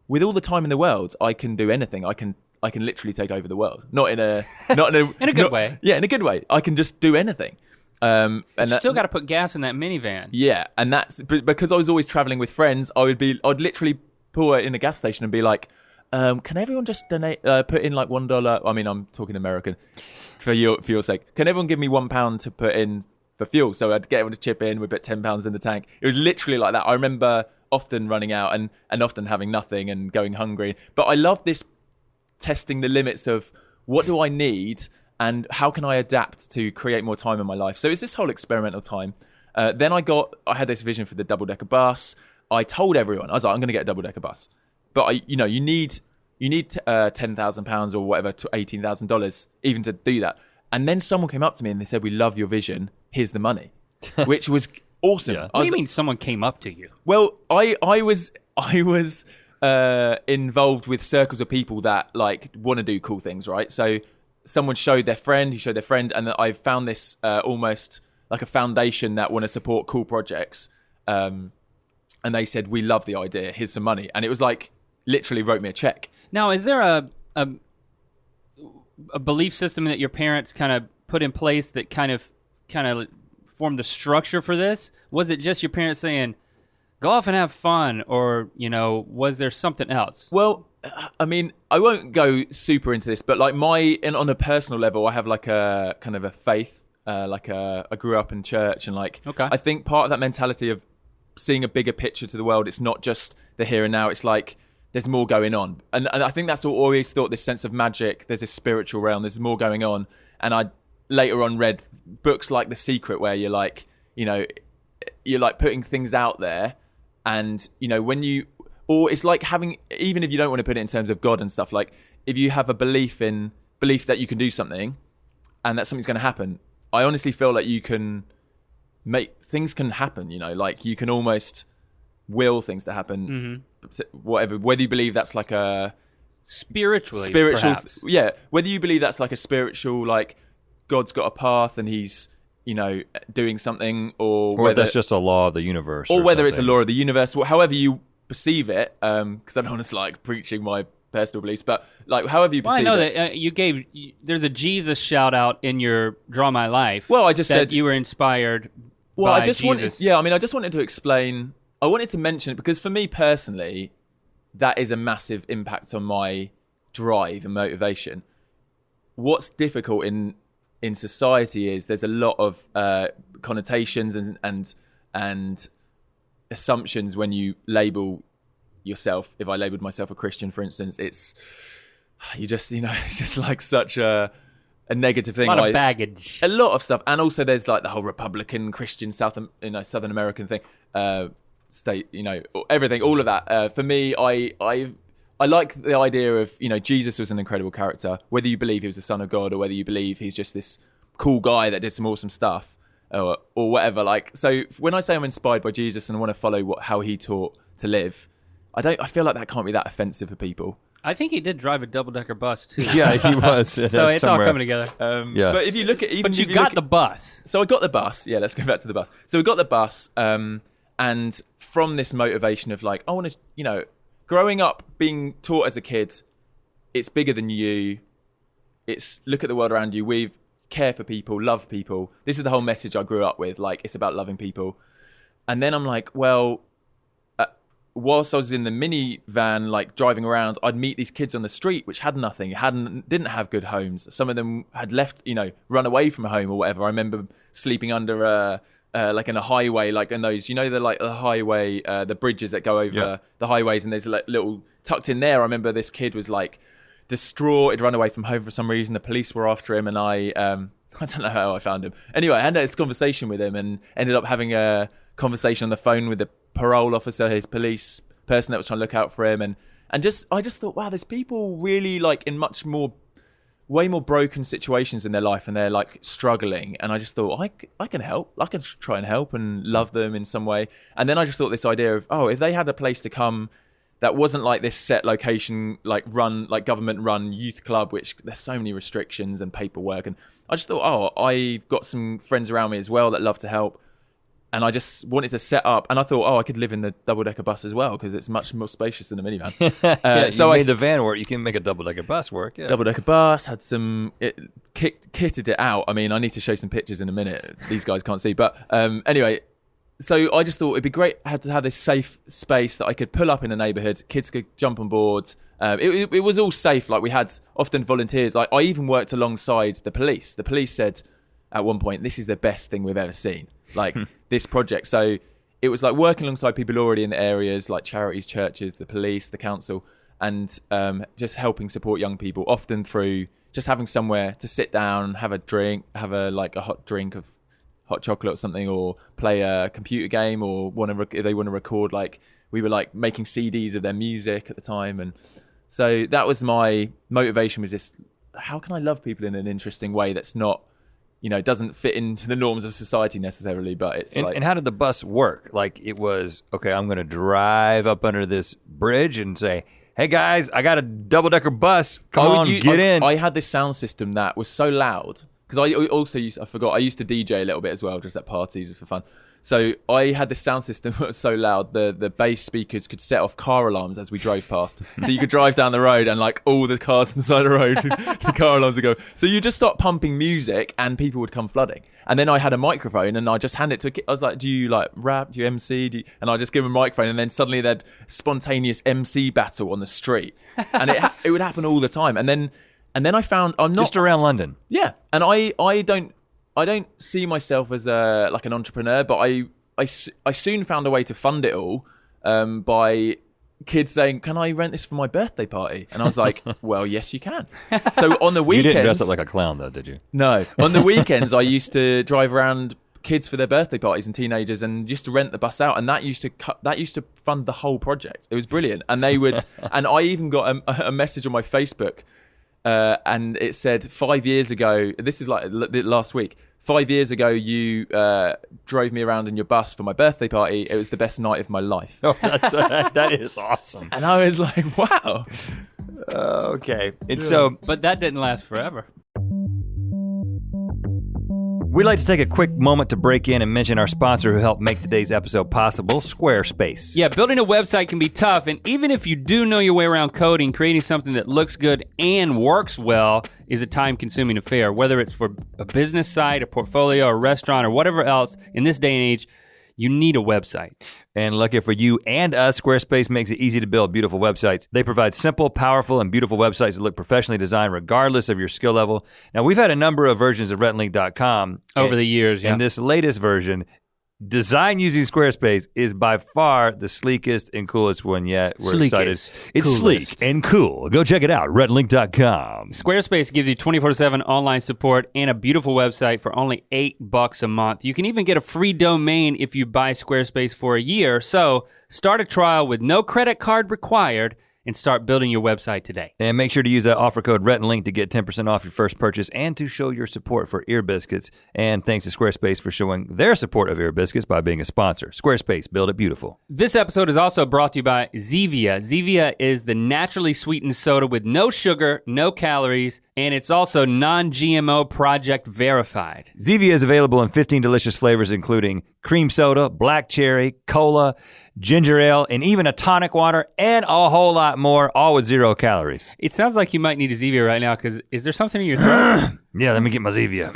with all the time in the world, I can do anything. I can literally take over the world. Not in a in a good way. Yeah, in a good way. I can just do anything. And you still got to put gas in that minivan. Yeah, and that's because I was always traveling with friends. I'd literally pull in a gas station and be like, can everyone just donate, put in like $1? I mean, I'm talking American for your sake. Can everyone give me £1 to put in for fuel? So I'd get everyone to chip in. We'd put £10 in the tank. It was literally like that. I remember often running out and often having nothing and going hungry. But I love this testing the limits of what do I need and how can I adapt to create more time in my life. So it's this whole experimental time. Then I had this vision for the double-decker bus. I told everyone, I was like, I'm going to get a double-decker bus. But you need £10,000 or whatever, to $18,000 even to do that. And then someone came up to me and they said, "We love your vision. Here's the money," which was awesome. Yeah. What do you mean someone came up to you? Well, I was involved with circles of people that like want to do cool things, right? So someone showed their friend, and I found this almost like a foundation that want to support cool projects. And they said, "We love the idea. Here's some money." And it was like literally wrote me a check. Now, is there a belief system that your parents kind of put in place that kind of formed the structure for this? Was it just your parents saying, go off and have fun, or, was there something else? Well, I mean, I won't go super into this, but like on a personal level, I have like a kind of a faith, I grew up in church, and okay. I think part of that mentality of seeing a bigger picture to the world, it's not just the here and now, it's like there's more going on. And I think that's all, always thought, this sense of magic, there's this spiritual realm, there's more going on. And I later on read books like The Secret, where you're like, you're like putting things out there, and or it's like having, even if you don't want to put it in terms of God and stuff, like if you have a belief that you can do something and that something's going to happen, I honestly feel like you can make things can happen, like you can almost will things to happen, whatever, whether you believe that's like a spiritual, perhaps. Whether you believe that's like a spiritual, like God's got a path and he's, doing something, or whether that's just a law of the universe, or whether it's a law of the universe, however you perceive it, because I don't want to like preaching my personal beliefs, but like however you perceive it. I know that there's a Jesus shout out in your Draw My Life. Well, I just said you were inspired by Jesus. I just wanted to explain, I wanted to mention it because for me personally, that is a massive impact on my drive and motivation. What's difficult in society is there's a lot of connotations and assumptions when you label yourself. If I labeled myself a Christian, for instance, it's just like such a negative thing. A lot of baggage. A lot of stuff. And also there's like the whole Republican, Christian, Southern American thing, state, everything, all of that. For me, I like the idea of, Jesus was an incredible character, whether you believe he was the son of God or whether you believe he's just this cool guy that did some awesome stuff or whatever. Like, so when I say I'm inspired by Jesus and I want to follow how he taught to live, I feel like that can't be that offensive for people. I think he did drive a double-decker bus too. Yeah, he was. So it's somewhere all coming together. But if you look at you got the bus. So I got the bus. Yeah, let's go back to the bus. So we got the bus, and from this motivation of like, I want to, growing up, being taught as a kid, it's bigger than you. It's look at the world around you. We care for people, love people. This is the whole message I grew up with. Like, it's about loving people. And then I'm like, well, whilst I was in the minivan, like driving around, I'd meet these kids on the street which had nothing, didn't have good homes. Some of them had left, run away from home or whatever. I remember sleeping under like in a highway, like in those, the highway, the bridges that go over the highways, and there's like little tucked in there. I remember this kid was like distraught. He'd run away from home for some reason. The police were after him, and I don't know how I found him. Anyway, I had this conversation with him and ended up having a conversation on the phone with the parole officer, his police person that was trying to look out for him, and I just thought, wow, there's people really like in way more broken situations in their life, and they're like struggling, and I just thought I can help. I can try and help and love them in some way. And then I just thought this idea of, if they had a place to come that wasn't like this set location, like government run youth club, which there's so many restrictions and paperwork, and I just thought, I've got some friends around me as well that love to help. And I just wanted to set up, and I thought, I could live in the double-decker bus as well because it's much more spacious than a minivan. So I made the van work. You can make a double-decker bus work. Yeah. Double-decker bus, had kitted it out. I mean, I need to show some pictures in a minute. These guys can't see, but anyway. So I just thought it'd be great to have this safe space that I could pull up in a neighbourhood. Kids could jump on board. It was all safe. Like, we had often volunteers. I even worked alongside the police. The police said at one point, "This is the best thing we've ever seen." Like this project. So it was like working alongside people already in the areas, like charities, churches, the police, the council, and just helping support young people, often through just having somewhere to sit down, have a drink, have a hot drink of hot chocolate or something, or play a computer game, or if they want to record, like we were like making CDs of their music at the time. And so that was my motivation, was this, how can I love people in an interesting way that's not, doesn't fit into the norms of society necessarily, but it's and how did the bus work? Like, it was, okay, I'm going to drive up under this bridge and say, hey guys, I got a double-decker bus. Come on, get in. I had this sound system that was so loud, because I used to DJ a little bit as well, just at parties for fun. So I had this sound system that was so loud, the bass speakers could set off car alarms as we drove past. So you could drive down the road and like all the cars on the side of the road, the car alarms would go. So you just start pumping music and people would come flooding. And then I had a microphone and I just handed it to a kid. I was like, do you like rap? Do you MC? And I just give him a microphone, and then suddenly they'd spontaneous MC battle on the street. And it would happen all the time. And then I found I'm not just around London. Yeah. And I don't see myself as like an entrepreneur, but I soon found a way to fund it all by kids saying, "Can I rent this for my birthday party?" And I was like, "Well, yes, you can." So on the weekends, you didn't dress up like a clown, though, did you? No. On the weekends, I used to drive around kids for their birthday parties and teenagers, and used to rent the bus out, and that used to fund the whole project. It was brilliant, and they would, and I even got a message on my Facebook. And it said 5 years ago, this is like last week, 5 years ago, you drove me around in your bus for my birthday party. It was the best night of my life. Oh, that is awesome. And I was like, wow. Okay. And so, But that didn't last forever. we'd like to take a quick moment to break in and mention our sponsor who helped make today's episode possible, Squarespace. Yeah, building a website can be tough, and even if you do know your way around coding, creating something that looks good and works well is a time-consuming affair. Whether it's for a business site, a portfolio, a restaurant, or whatever else, in this day and age, you need a website. And lucky for you and us, Squarespace makes it easy to build beautiful websites. They provide simple, powerful, and beautiful websites that look professionally designed regardless of your skill level. Now, we've had a number of versions of RhettLink.com. Over the years, yeah. And this latest version, designed using Squarespace, is by far the sleekest and coolest one yet. We're excited. It's coolest. sleek and cool. Go check it out, RhettLink.com. Squarespace gives you 24/7 online support and a beautiful website for only $8 a month. You can even get a free domain if you buy Squarespace for a year. So start a trial with no credit card required and start building your website today. And make sure to use that offer code Rhett Link to get 10% off your first purchase and to show your support for Ear Biscuits. And thanks to Squarespace for showing their support of Ear Biscuits by being a sponsor. Squarespace, build it beautiful. This episode is also brought to you by Zevia. Zevia is the naturally sweetened soda with no sugar, no calories, and it's also non-GMO project verified. Zevia is available in 15 delicious flavors, including cream soda, black cherry, cola, ginger ale, and even a tonic water, and a whole lot more, all with 0 calories. It sounds like you might need a Zevia right now, because is there something in your throat? Yeah, let me get my Zevia.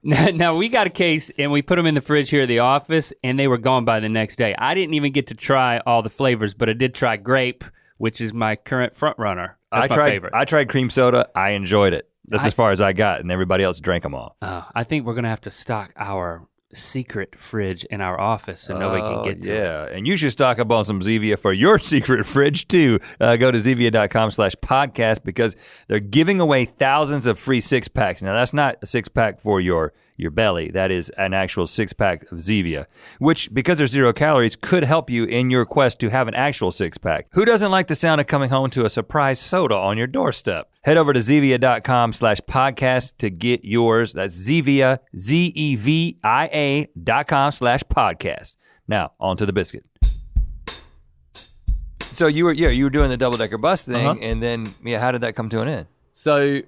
Now, we got a case, and we put them in the fridge here at the office, and they were gone by the next day. I didn't even get to try all the flavors, but I did try grape, which is my current front runner. That's my favorite. I tried cream soda. I enjoyed it. That's as far as I got, and everybody else drank them all. I think we're going to have to stock our secret fridge in our office so nobody can get to it. Yeah, and you should stock up on some Zevia for your secret fridge too. Go to Zevia.com/podcast because they're giving away thousands of free 6-packs. Now that's not a 6-pack for your belly. That is an actual 6-pack of Zevia, which, because there's 0 calories, could help you in your quest to have an actual 6-pack. Who doesn't like the sound of coming home to a surprise soda on your doorstep? Head over to Zevia.com/podcast to get yours. That's Zevia, Zevia.com/podcast. Now, on to the biscuit. So you were doing the double-decker bus thing, and then how did that come to an end? So,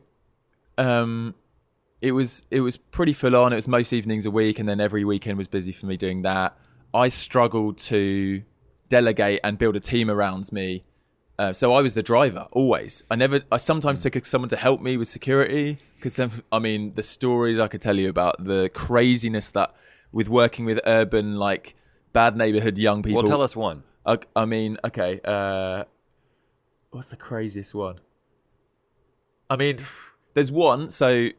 it was pretty full on. It was most evenings a week, and then every weekend was busy for me doing that. I struggled to delegate and build a team around me. So I was the driver always. I sometimes took someone to help me with security, because the stories I could tell you about the craziness that with working with urban, like, bad neighborhood young people. Well, tell us one. What's the craziest one? There's one. So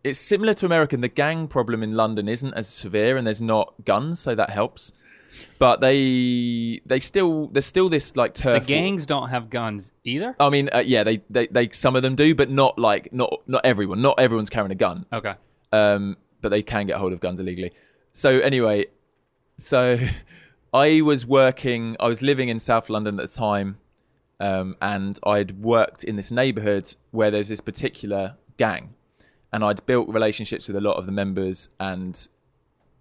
it's similar to American. The gang problem in London isn't as severe, and there's not guns, so that helps. But there's still this like turf. The gangs don't have guns either? They some of them do, but not everyone. Not everyone's carrying a gun. Okay. But they can get hold of guns illegally. So anyway, I was living in South London at the time, and I'd worked in this neighborhood where there's this particular gang, and I'd built relationships with a lot of the members and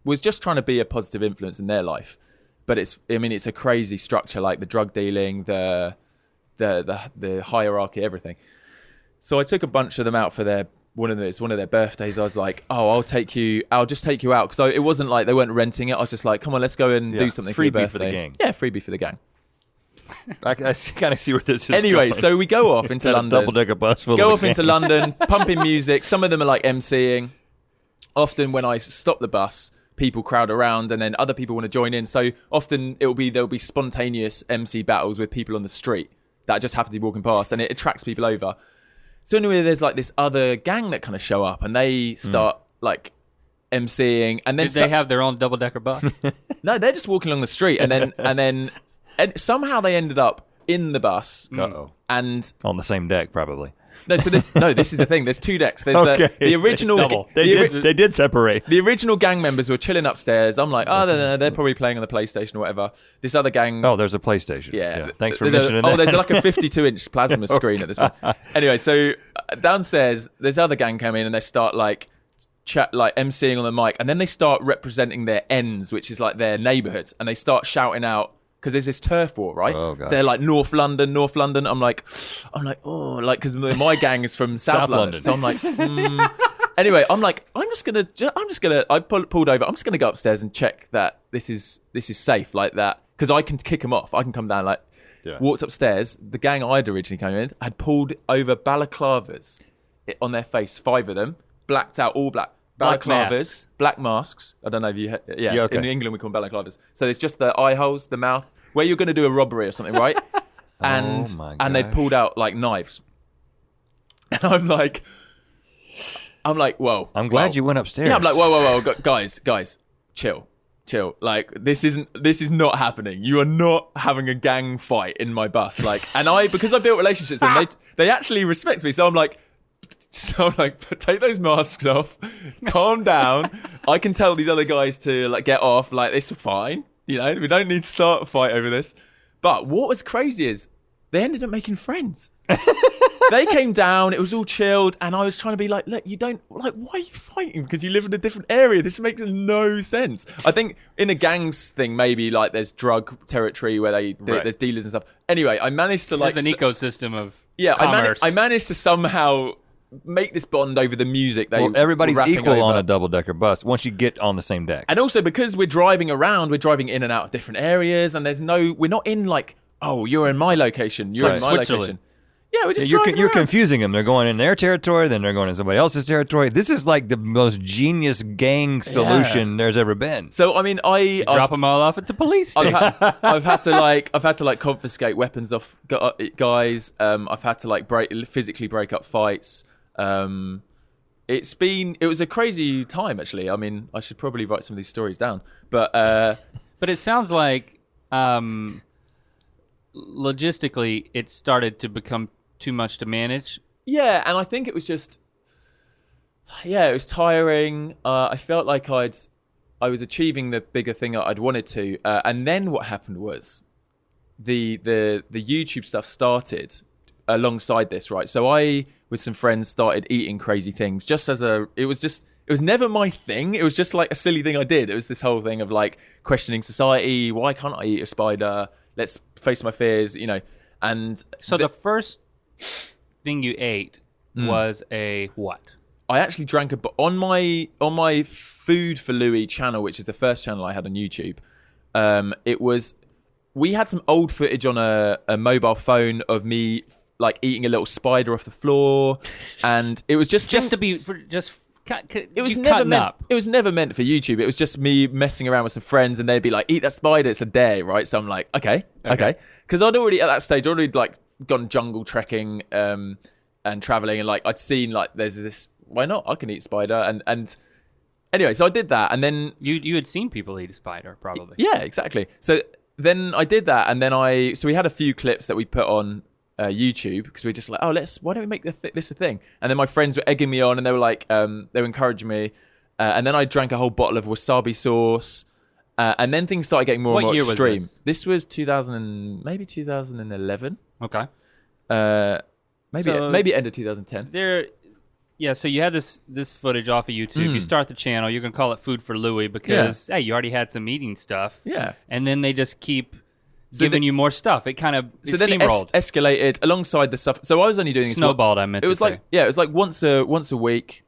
was just trying to be a positive influence in their life. But it's a crazy structure, like the drug dealing, the hierarchy, everything. So I took a bunch of them out for their one of their birthdays. I was like, oh, I'll just take you out, because it wasn't like they weren't renting it. I was just like, come on, let's go and do something for your birthday. Freebie for the gang. Yeah, freebie for the gang. I kind of see where this is Anyway, going. so we go off into London. Double-decker bus full Go of off the into gang. London, pumping music. Some of them are like MCing. Often when I stop the bus, people crowd around, and then other people want to join in. So often there'll be spontaneous MC battles with people on the street that just happen to be walking past, and it attracts people over. So anyway, there's like this other gang that kind of show up, and they start like MCing, and then Did they have their own double-decker bus? no, they're just walking along the street, and then somehow they ended up in the bus. Uh-oh. And On the same deck, probably. this is the thing. There's two decks. There's Okay. the original. Double. They did separate. The original gang members were chilling upstairs. I'm like, oh, no, they're probably playing on the PlayStation or whatever. This other gang. Oh, there's a PlayStation. Yeah. Thanks for mentioning that. Oh, there's like a 52-inch plasma screen at this point. Anyway, so downstairs, this other gang came in and they start like MCing on the mic, and then they start representing their ends, which is like their neighbourhood, and they start shouting out, because there's this turf war, right? Oh, gosh. So they're like North London. I'm like, oh, like, because my gang is from South London. So I'm like, Anyway, I'm like, I pulled over. I'm just gonna go upstairs and check that this is safe, like that, because I can kick them off. I can come down, like, walked upstairs. The gang I'd originally come in had pulled over balaclavas on their face, 5 of them, blacked out, all black. Balaclavas, black masks. I don't know if you... Okay. In England we call them balaclavas. So it's just the eye holes, the mouth, where you're going to do a robbery or something, right? And they'd pulled out like knives. And I'm like, whoa. I'm glad you went upstairs. Yeah, I'm like, whoa, guys, chill. Like, this is not happening. You are not having a gang fight in my bus. Like, and because I built relationships with them, they actually respect me. So I'm like, take those masks off, calm down. I can tell these other guys to like get off. Like, this is fine. You know, we don't need to start a fight over this. But what was crazy is they ended up making friends. They came down, it was all chilled, and I was trying to be like, look, you don't, like, why are you fighting? Because you live in a different area. This makes no sense. I think in a gangs thing, maybe like there's drug territory where there's dealers and stuff. Anyway, I managed to like... There's an ecosystem of commerce. I managed to somehow make this bond over the music. Everybody's equal on a double-decker bus once you get on the same deck. And also because we're driving around, we're driving in and out of different areas, and we're not in like, oh, you're in my location, you're in my location. Yeah, we're just driving You're around. confusing them. They're going in their territory, then they're going in somebody else's territory. This is like the most genius gang solution there's ever been. So I mean, drop them all off at the police station. I've had to confiscate weapons off guys. I've had to physically break up fights. It was a crazy time, actually. I mean, I should probably write some of these stories down, but it sounds like logistically it started to become too much to manage. Yeah, and I think it was just, it was tiring. I felt like I was achieving the bigger thing that I'd wanted to, and then what happened was the YouTube stuff started alongside this, right? So I, with some friends, started eating crazy things. It was never my thing. It was just like a silly thing I did. It was this whole thing of like questioning society. Why can't I eat a spider? Let's face my fears, you know. And so the first thing you ate was a what? I actually drank on my FoodForLouis channel, which is the first channel I had on YouTube. We had some old footage on a mobile phone of me like eating a little spider off the floor, and it was just to be it was never meant. It was never meant for YouTube. It was just me messing around with some friends, and they'd be like, "Eat that spider! It's a dare, right?" So I'm like, "Okay," because I'd already at that stage like gone jungle trekking and traveling, and like I'd seen like there's this. Why not? I can eat spider, and anyway, so I did that, and then you had seen people eat a spider, probably. Yeah, exactly. So then I did that, and then we had a few clips that we put on YouTube, because we were just like, why don't we make this a thing? And then my friends were egging me on, and they were like, they were encouraging me, and then I drank a whole bottle of wasabi sauce, and then things started getting more and more extreme. Was this was 2011. Okay. Maybe end of 2010. So you had this footage off of YouTube. You start the channel. You're gonna call it FoodForLouis because hey, you already had some eating stuff. Yeah. And then they just keep giving you more stuff. It kind of then it steamrolled. Escalated alongside the stuff. So I was only doing Snowballed, I meant it was to like say. it was like once a week,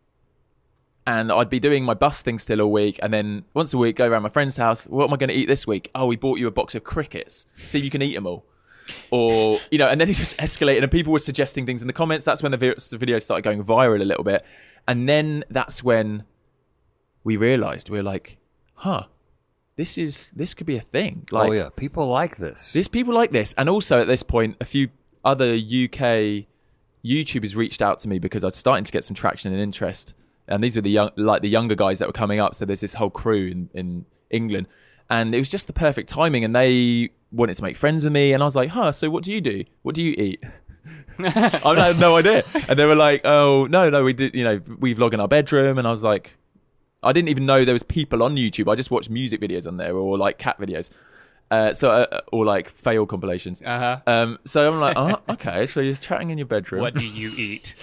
and I'd be doing my bus thing still a week, and then once a week go around my friend's house. What am I going to eat this week? Oh, we bought you a box of crickets. See if you can eat them all. Or, and then it just escalated, and people were suggesting things in the comments. That's when the video started going viral a little bit. And then that's when we realized, we were like, this could be a thing. Like, oh yeah, people like this. There's people like this. And also at this point, a few other UK YouTubers reached out to me because I'd starting to get some traction and interest. And these were the younger guys that were coming up. So there's this whole crew in England. And it was just the perfect timing, and they wanted to make friends with me, and I was like, so what do you do? What do you eat? I had no idea. And they were like, oh, no, we did, we vlog in our bedroom, and I was like, I didn't even know there was people on YouTube. I just watched music videos on there, or like cat videos. Or like fail compilations. So I'm like, okay, so you're chatting in your bedroom. What do you eat?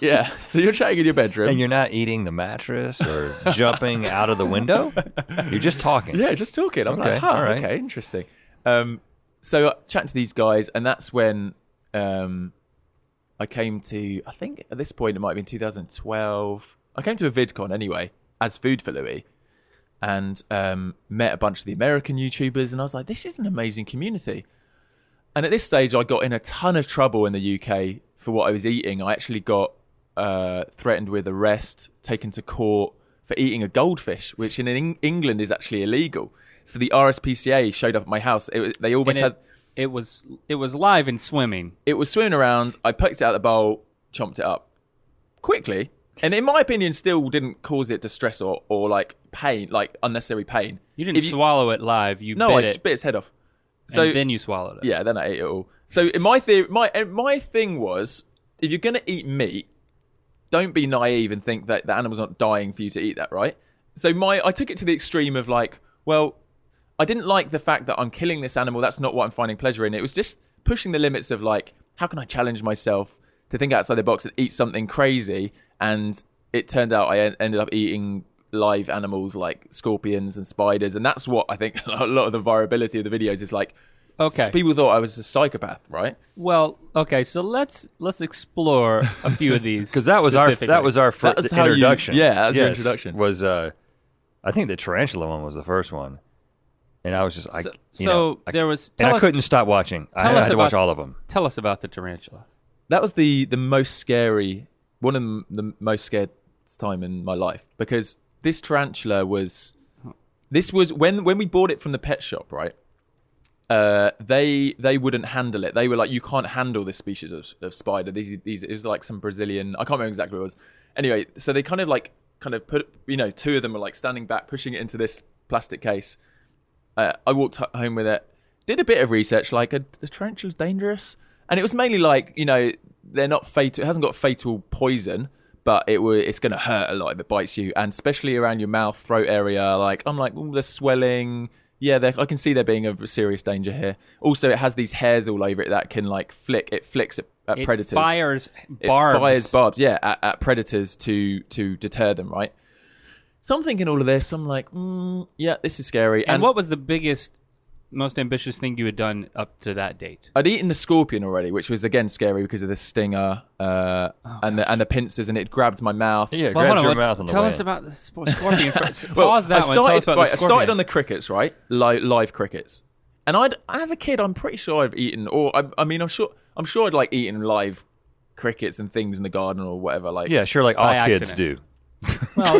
Yeah, so you're chatting in your bedroom. And you're not eating the mattress or jumping out of the window? You're just talking. Yeah, just talking. I'm like, all right. Okay, interesting. So chatting to these guys, and that's when I came to, I think at this point it might have been 2012. I came to a VidCon anyway, as FoodForLouis. And met a bunch of the American YouTubers, and I was like, this is an amazing community. And at this stage, I got in a ton of trouble in the UK for what I was eating. I actually got threatened with arrest, taken to court for eating a goldfish, which in England is actually illegal. So the RSPCA showed up at my house. They almost had... It was live and swimming. It was swimming around. I poked it out of the bowl, chomped it up quickly. And in my opinion, still didn't cause it distress or like pain, like unnecessary pain. You didn't swallow it live. You no, bit I it. just bit its head off. So And then you swallowed it. Yeah, then I ate it all. So in my theory, my thing was, if you're gonna eat meat, don't be naive and think that the animal's not dying for you to eat that, right? So I took it to the extreme of like, well, I didn't like the fact that I'm killing this animal. That's not what I'm finding pleasure in. It was just pushing the limits of like, how can I challenge myself to think outside the box and eat something crazy? And it turned out I ended up eating live animals like scorpions and spiders. And that's what I think a lot of the virality of the videos is like. Okay. People thought I was a psychopath, right? Well, okay, so let's explore a few of these. Because that was our first introduction. That was your introduction. Was I think the tarantula one was the first one. And I was just I couldn't stop watching. I had to watch all of them. Tell us about the tarantula. That was the most scary, one of the most scared time in my life, because this tarantula was when we bought it from the pet shop, right? They wouldn't handle it. They were like, you can't handle this species of spider. These it was like some Brazilian, I can't remember exactly what it was. Anyway, so they kind of put, two of them were like standing back, pushing it into this plastic case. I walked home with it, did a bit of research, like, are tarantulas dangerous? And it was mainly like, they're not fatal. It hasn't got fatal poison, but it's going to hurt a lot if it bites you, and especially around your mouth, throat area. Like, I'm like, there's swelling. Yeah, I can see there being a serious danger here. Also, it has these hairs all over it that can like flick. It flicks at predators. It fires barbs. Yeah, at predators to deter them, right? So I'm thinking all of this. I'm like, yeah, this is scary. And what was the biggest, most ambitious thing you had done up to that date? I'd eaten the scorpion already, which was again scary because of the stinger and the pincers, and it grabbed my mouth. Yeah, it grabs your mouth on the way. Tell us about the scorpion. Pause that one. Tell us about the scorpion. I started on the crickets, right? Live crickets. And as a kid, I'm pretty sure I've eaten, I'm sure I'd like eaten live crickets and things in the garden or whatever. Like, yeah, sure, like all kids do. Well,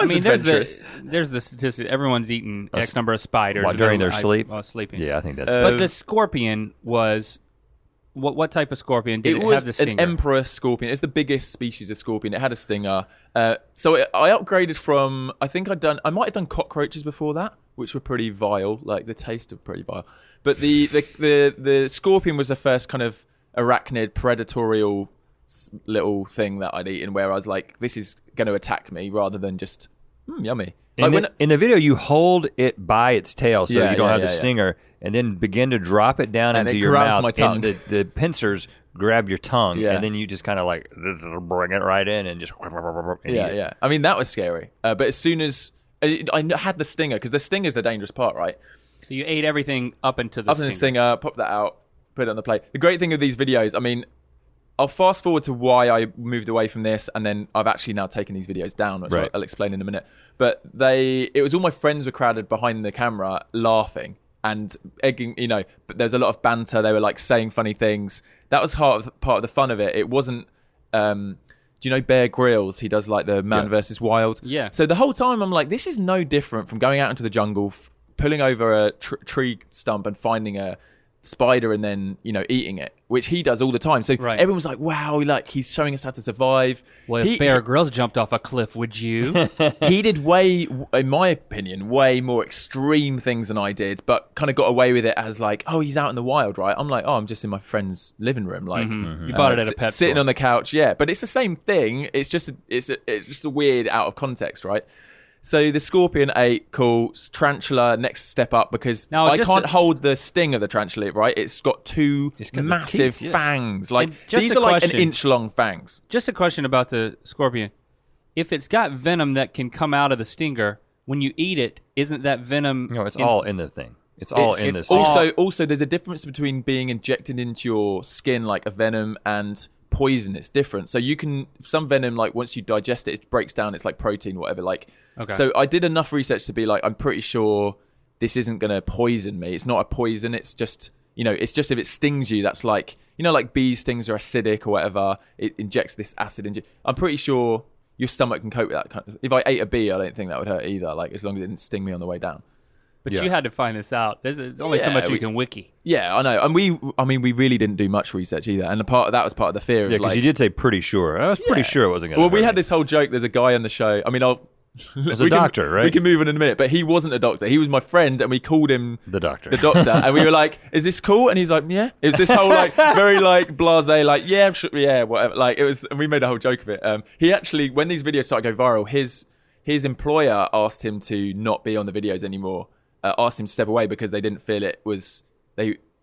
adventurous. there's the statistic. Everyone's eaten X number of spiders during their sleep. Sleeping. Yeah, I think that's. But the scorpion was what type of scorpion? Did it have the stinger? An emperor scorpion. It's the biggest species of scorpion. It had a stinger. So I upgraded from. I might have done cockroaches before that, which were pretty vile. Like the taste of pretty vile. But the scorpion was the first kind of arachnid predatorial little thing that I'd eaten, where I was like, this is going to attack me rather than just yummy. In the video, you hold it by its tail so you don't have the stinger, and then begin to drop it down into your mouth. My tongue. And the pincers grab your tongue, and then you just kind of like bring it right in and just. Yeah. I mean, that was scary. But as soon as I had the stinger, because the stinger is the dangerous part, right? So you ate everything up into the stinger, pop that out, put it on the plate. The great thing of these videos, I mean, I'll fast forward to why I moved away from this, and then I've actually now taken these videos down, which I'll explain in a minute. But it was all my friends were crowded behind the camera laughing and egging, but there's a lot of banter. They were like saying funny things. That was part of the fun of it. It wasn't, do you know Bear Grylls? He does like the Man versus Wild. Yeah. So the whole time I'm like, this is no different from going out into the jungle, pulling over a tree stump and finding a spider and then eating it, which he does all the time. So everyone was like, wow, like he's showing us how to survive. Well, if Bear Grylls jumped off a cliff, would you? He did way, in my opinion, way more extreme things than I did, but kind of got away with it as like, oh, he's out in the wild, right? I'm like, oh, I'm just in my friend's living room, like you bought it at a pet store. Sitting on the couch, yeah. But it's the same thing. It's just a weird out of context, right? So the scorpion ate, cool. Tarantula, next step up, because I can't hold the sting of the tarantula, right? It's got two massive fangs. Like, these are like an inch-long fangs. Just a question about the scorpion. If it's got venom that can come out of the stinger, when you eat it, isn't that venom... No, it's all in the thing. It's all in this. Also, there's a difference between being injected into your skin like a venom and poison. It's different. So you can... Some venom, like, once you digest it, it breaks down. It's like protein, whatever, like... Okay. So I did enough research to be like, I'm pretty sure this isn't going to poison me. It's not a poison. It's just, it's just if it stings you, that's like, like bee stings are acidic or whatever. It injects this acid. I'm pretty sure your stomach can cope with that kind of. If I ate a bee, I don't think that would hurt either. Like as long as it didn't sting me on the way down. But you had to find this out. There's only so much you can wiki. Yeah, I know. And we really didn't do much research either. And that was part of the fear. Yeah, because you did say pretty sure. I was pretty sure it wasn't going to Well, we had this whole joke. There's a guy on the show. I mean, as a doctor, right? We can move on in a minute, but he wasn't a doctor. He was my friend, and we called him the doctor. And we were like, "Is this cool?" And he's like, "Yeah." It was this whole like very like blasé, like yeah, sure, yeah, whatever. Like it was, and we made a whole joke of it. He actually, when these videos started to go viral, his employer asked him to not be on the videos anymore. Asked him to step away because they didn't feel it was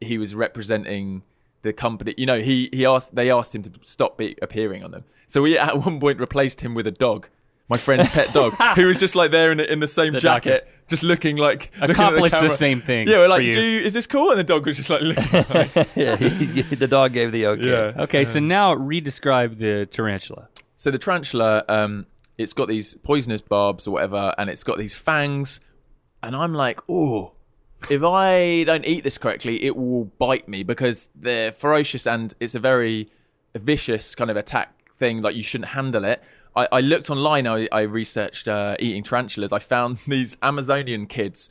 he was representing the company. They asked him to stop appearing on them. So we at one point replaced him with a dog. My friend's pet dog, who was just like there in the same jacket, just looking like accomplished the same thing. Yeah, we're like, is this cool? And the dog was just like looking. The dog gave the okay. Yeah. Okay, so now re-describe the tarantula. So the tarantula, it's got these poisonous barbs or whatever, and it's got these fangs, and I'm like, oh, if I don't eat this correctly, it will bite me because they're ferocious and it's a very vicious kind of attack thing. Like you shouldn't handle it. I looked online, I researched eating tarantulas. I found these Amazonian kids,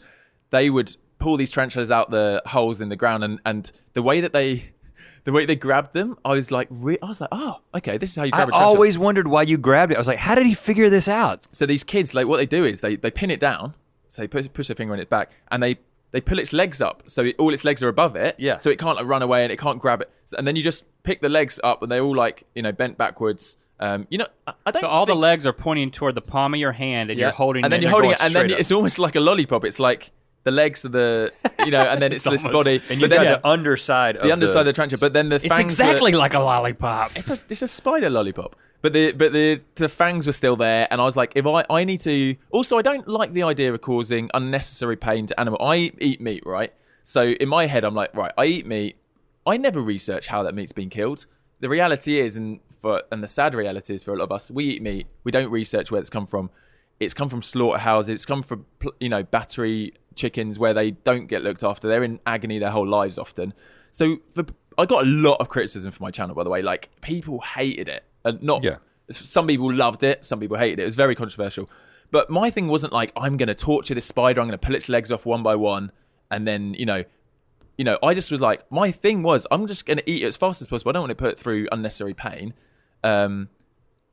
they would pull these tarantulas out the holes in the ground and the way they grabbed them, I was like, oh, okay, this is how you grab a tarantula. I always wondered why you grabbed it. I was like, how did he figure this out? So these kids, like what they do is they pin it down, so they push their finger on its back, and they pull its legs up, so all its legs are above it, so it can't like, run away and it can't grab it. And then you just pick the legs up and they're all like, bent backwards. I don't. So all the legs are pointing toward the palm of your hand, and you're holding. And then you're holding it, and then it's almost like a lollipop. It's like the legs are the, and then it's this body, and you got the underside of the tarantula. But then the fangs. It's exactly like a lollipop. It's a spider lollipop. But the fangs were still there, and I was like, if I need to. Also, I don't like the idea of causing unnecessary pain to animal. I eat meat, right? So in my head, I'm like, right, I eat meat. I never research how that meat's been killed. The reality is, and the sad reality is for a lot of us, we eat meat. We don't research where it's come from. It's come from slaughterhouses. It's come from battery chickens where they don't get looked after. They're in agony their whole lives often. So I got a lot of criticism for my channel, by the way. Like people hated it. Some people loved it. Some people hated it. It was very controversial. But my thing wasn't like I'm going to torture this spider. I'm going to pull its legs off one by one, and then I just was like, my thing was I'm just going to eat it as fast as possible. I don't want to put it through unnecessary pain.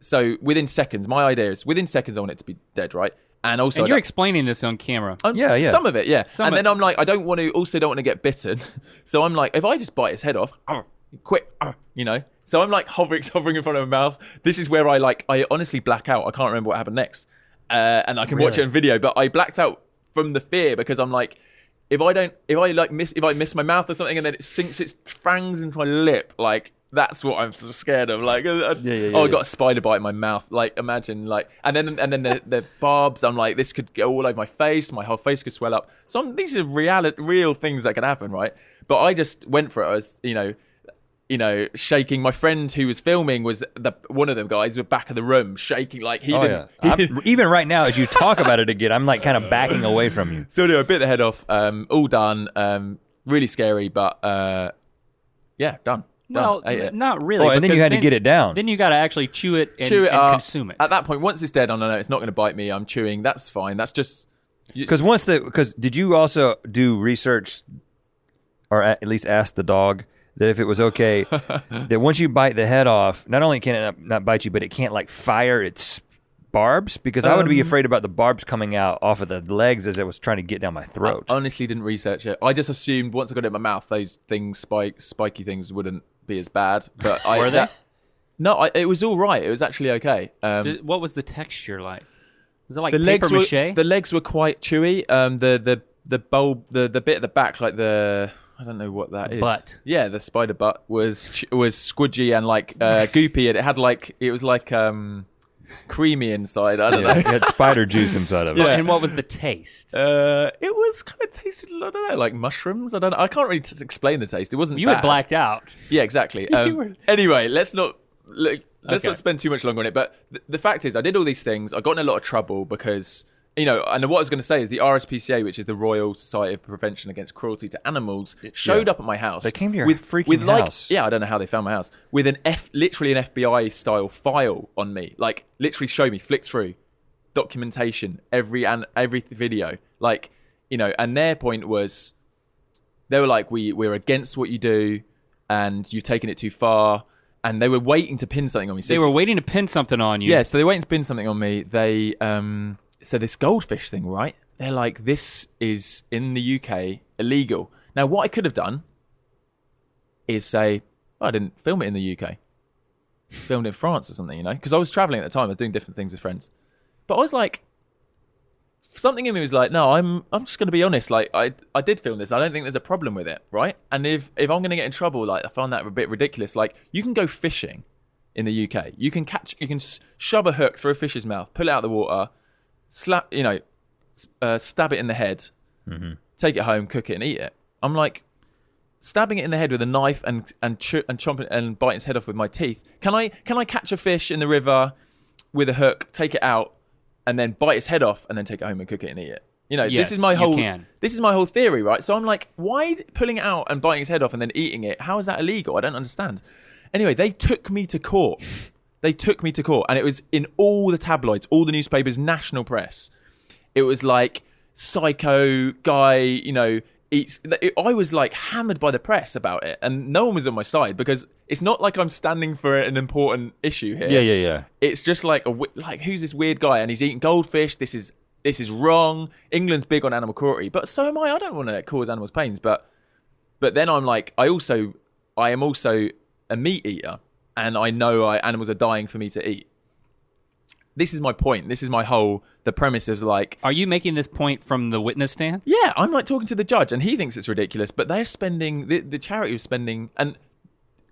So within seconds, my idea is within seconds I want it to be dead, right? And also, you're explaining this on camera. Some of it, yeah. Then I'm like, I don't want to get bitten. So I'm like, if I just bite its head off, quick, So I'm like hovering in front of my mouth. This is where I honestly black out. I can't remember what happened next, and I can watch it on video. But I blacked out from the fear because I'm like, if I miss my mouth or something, and then it sinks its fangs into my lip, like That's what I'm scared of. Like, I got a spider bite in my mouth. Like, imagine, like, and then the barbs. I'm like, this could go all over my face. My whole face could swell up. So these are real things that could happen, right? But I just went for it. I was, shaking. My friend who was filming was one of them guys at the back of the room, shaking like he didn't. Even right now, as you talk about it again, I'm like kind of backing away from you. So anyway, I bit the head off. All done. Really scary, but done. Well, not really. Oh, and then you had to get it down. Then you got to actually chew it and consume it. At that point, once it's dead, I know it's not going to bite me. I'm chewing. That's fine. That's just because did you also do research, or at least ask the dog that if it was okay that once you bite the head off, not only can it not bite you, but it can't like fire its barbs? Because I would be afraid about the barbs coming out off of the legs as it was trying to get down my throat. I honestly didn't research it. I just assumed once I got it in my mouth, those things, spiky things, wouldn't be as bad. But were they? No, it was all right. It was actually okay. What was the texture like? Was it like the paper mache? The legs were quite chewy. The bulb, the bit at the back, like I don't know what that is. Butt. Yeah, the spider butt was squidgy and like goopy, and it was like creamy inside. I don't know. It had spider juice inside of it. Yeah. And what was the taste? It was kind of tasted, I don't know, like mushrooms. I can't really explain the taste. It wasn't. You bad. were blacked out. Yeah, exactly. Anyway, let's not spend too much longer on it. But the fact is, I did all these things. I got in a lot of trouble because, and what I was going to say is the RSPCA, which is the Royal Society of Prevention Against Cruelty to Animals, showed up at my house. They came to your freaking house. Yeah, I don't know how they found my house. With literally an FBI style file on me. Like, literally show me, flick through, documentation, every video. Like, and their point was, they were like, we're against what you do, and you've taken it too far. And they were waiting to pin something on me. They were waiting to pin something on you. Yeah, so they were waiting to pin something on me. They So this goldfish thing, right? They're like, this is in the UK illegal. Now, what I could have done is say, I didn't film it in the UK. Filmed it in France or something, because I was traveling at the time. I was doing different things with friends. But I was like, something in me was like, no, I'm just going to be honest. Like, I did film this. I don't think there's a problem with it, right? And if I'm going to get in trouble, like, I find that a bit ridiculous. Like, you can go fishing in the UK. You can shove a hook through a fish's mouth, pull it out of the water, stab it in the head, take it home, cook it, and eat it. I'm like, stabbing it in the head with a knife and chomping and biting its head off with my teeth. Can I catch a fish in the river with a hook, take it out, and then bite its head off, and then take it home and cook it and eat it? Yes, this is my whole theory, right? So I'm like, why pulling it out and biting its head off and then eating it? How is that illegal? I don't understand. Anyway, they took me to court. And it was in all the tabloids, all the newspapers, national press. It was like, psycho guy, eats. I was like hammered by the press about it, and no one was on my side because it's not like I'm standing for an important issue here. Yeah. It's just like who's this weird guy, and he's eating goldfish. This is wrong. England's big on animal cruelty, but so am I. I don't want to cause animals pains, but then I'm like, I am also a meat eater, and I know animals are dying for me to eat. This is my point. This is the premise of like... Are you making this point from the witness stand? Yeah, I'm like talking to the judge, and he thinks it's ridiculous, but they're spending, the charity is spending, and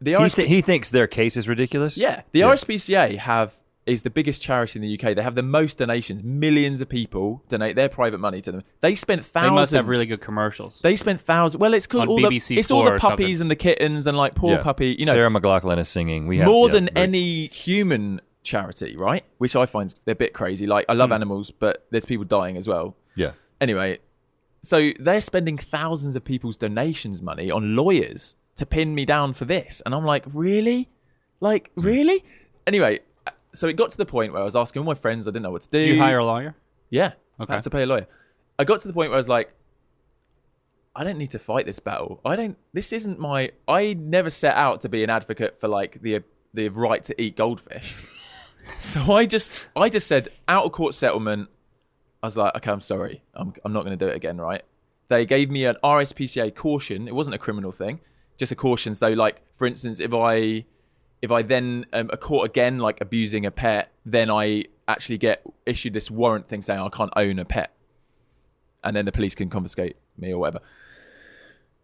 the he thinks their case is ridiculous? Yeah, the RSPCA is the biggest charity in the UK. They have the most donations. Millions of people donate their private money to them. They spent thousands. They must have really good commercials. They spent thousands. Well, it's called all the puppies and the kittens and like poor puppy. Sarah McLachlan is singing. More than any human charity, right? Which I find they're a bit crazy. Like, I love animals, but there's people dying as well. Yeah. Anyway, so they're spending thousands of people's donations money on lawyers to pin me down for this. And I'm like, really? Like, really? Anyway, so it got to the point where I was asking all my friends, I didn't know what to do. Did you hire a lawyer? Yeah. Okay. I had to pay a lawyer. I got to the point where I was like, I don't need to fight this battle. I never set out to be an advocate for like the right to eat goldfish. So I just said, out of court settlement. I was like, okay, I'm sorry. I'm not going to do it again, right? They gave me an RSPCA caution. It wasn't a criminal thing, just a caution. So like, for instance, if I then are caught again, like abusing a pet, then I actually get issued this warrant thing saying I can't own a pet. And then the police can confiscate me or whatever.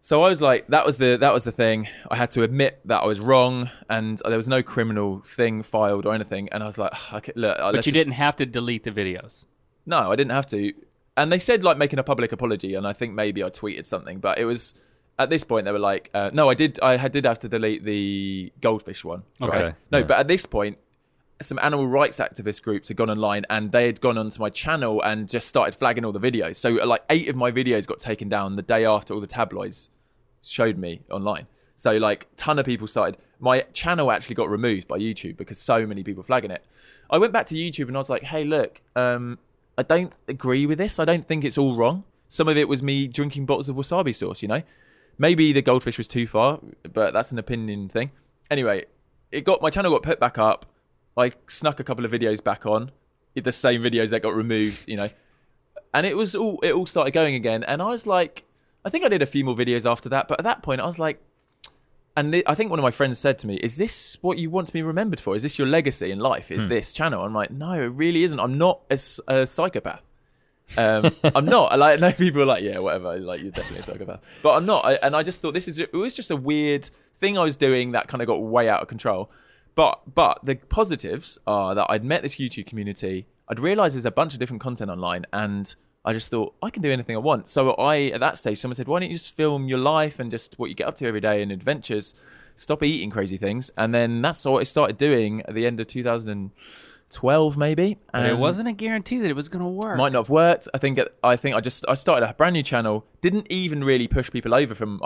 So I was like, that was the thing. I had to admit that I was wrong, and there was no criminal thing filed or anything. And I was like, okay, look. But you didn't have to delete the videos. No, I didn't have to. And they said like making a public apology, and I think maybe I tweeted something, but it was at this point they were like, no, I did have to delete the goldfish one. Okay. Right? No, but at this point, some animal rights activist groups had gone online, and they had gone onto my channel and just started flagging all the videos. So like 8 of my videos got taken down the day after all the tabloids showed me online. So like ton of people started. My channel actually got removed by YouTube because so many people flagging it. I went back to YouTube and I was like, hey, look, I don't agree with this. I don't think it's all wrong. Some of it was me drinking bottles of wasabi sauce, you know. Maybe the goldfish was too far, but that's an opinion thing. Anyway, my channel got put back up. I snuck a couple of videos back on, the same videos that got removed, you know. And it all started going again. And I was like, I think I did a few more videos after that, but at that point I was like, I think one of my friends said to me, is this what you want to be remembered for? Is this your legacy in life? Is this channel? I'm like, no, it really isn't. I'm not a psychopath. I'm not. Like, no, people are like, yeah, whatever. Like, you're definitely a psychopath. But I'm not. And I just thought it was just a weird thing I was doing that kind of got way out of control. But the positives are that I'd met this YouTube community. I'd realised there's a bunch of different content online, and I just thought, I can do anything I want. So at that stage, someone said, why don't you just film your life and just what you get up to every day and adventures, stop eating crazy things. And then that's what I started doing at the end of 2012, maybe. But it wasn't a guarantee that it was going to work. Might not have worked. I think I started a brand new channel, didn't even really push people over from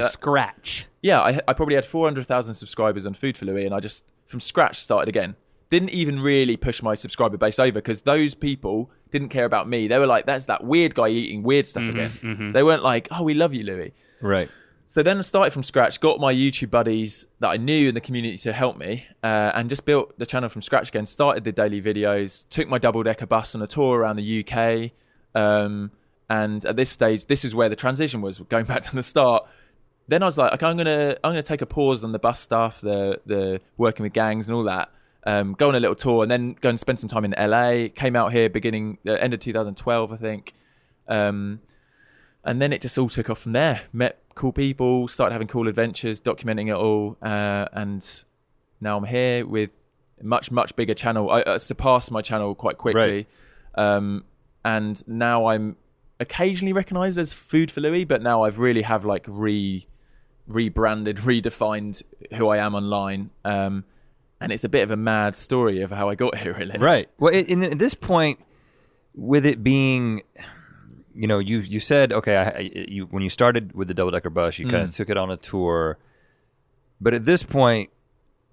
scratch. Yeah, I probably had 400,000 subscribers on FoodForLouis, and I just, from scratch, started again. Didn't even really push my subscriber base over because those people didn't care about me. They were like, that's that weird guy eating weird stuff again. Mm-hmm. They weren't like, oh, we love you, Louis. Right. So then I started from scratch, got my YouTube buddies that I knew in the community to help me, and just built the channel from scratch again, started the daily videos, took my double-decker bus on a tour around the UK. And at this stage, this is where the transition was, going back to the start. Then I was like, okay, I'm gonna take a pause on the bus stuff, the working with gangs and all that. Go on a little tour and then go and spend some time in LA. Came out here end of 2012, I think. And then it just all took off from there. Met cool people, started having cool adventures, documenting it all. And now I'm here with a much, much bigger channel. I surpassed my channel quite quickly. Right. And now I'm occasionally recognized as FoodForLouis, but now I've really have like rebranded, redefined who I am online. And it's a bit of a mad story of how I got here, really. Right. Well, at this point, with it being, you know, you said, okay, when you started with the double-decker bus, you kind of took it on a tour. But at this point,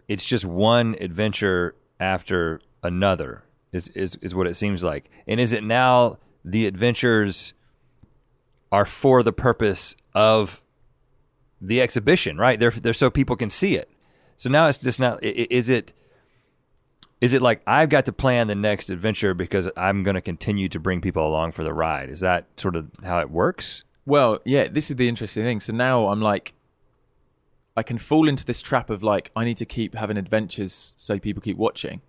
it's just one adventure after another, is what it seems like. And is it now the adventures are for the purpose of the exhibition, right? They're so people can see it. So now it's just not. Is it like I've got to plan the next adventure because I'm going to continue to bring people along for the ride? Is that sort of how it works? Well, yeah. This is the interesting thing. So now I'm like, I can fall into this trap of like, I need to keep having adventures so people keep watching,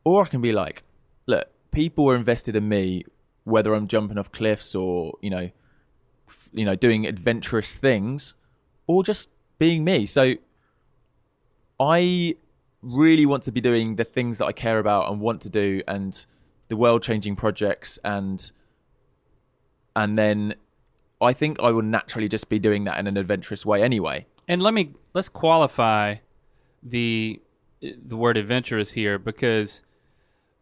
or I can be like, look, people are invested in me, whether I'm jumping off cliffs or you know, doing adventurous things, or just being me. So I really want to be doing the things that I care about and want to do, and the world-changing projects, and then I think I will naturally just be doing that in an adventurous way anyway. And let's qualify the word adventurous here, because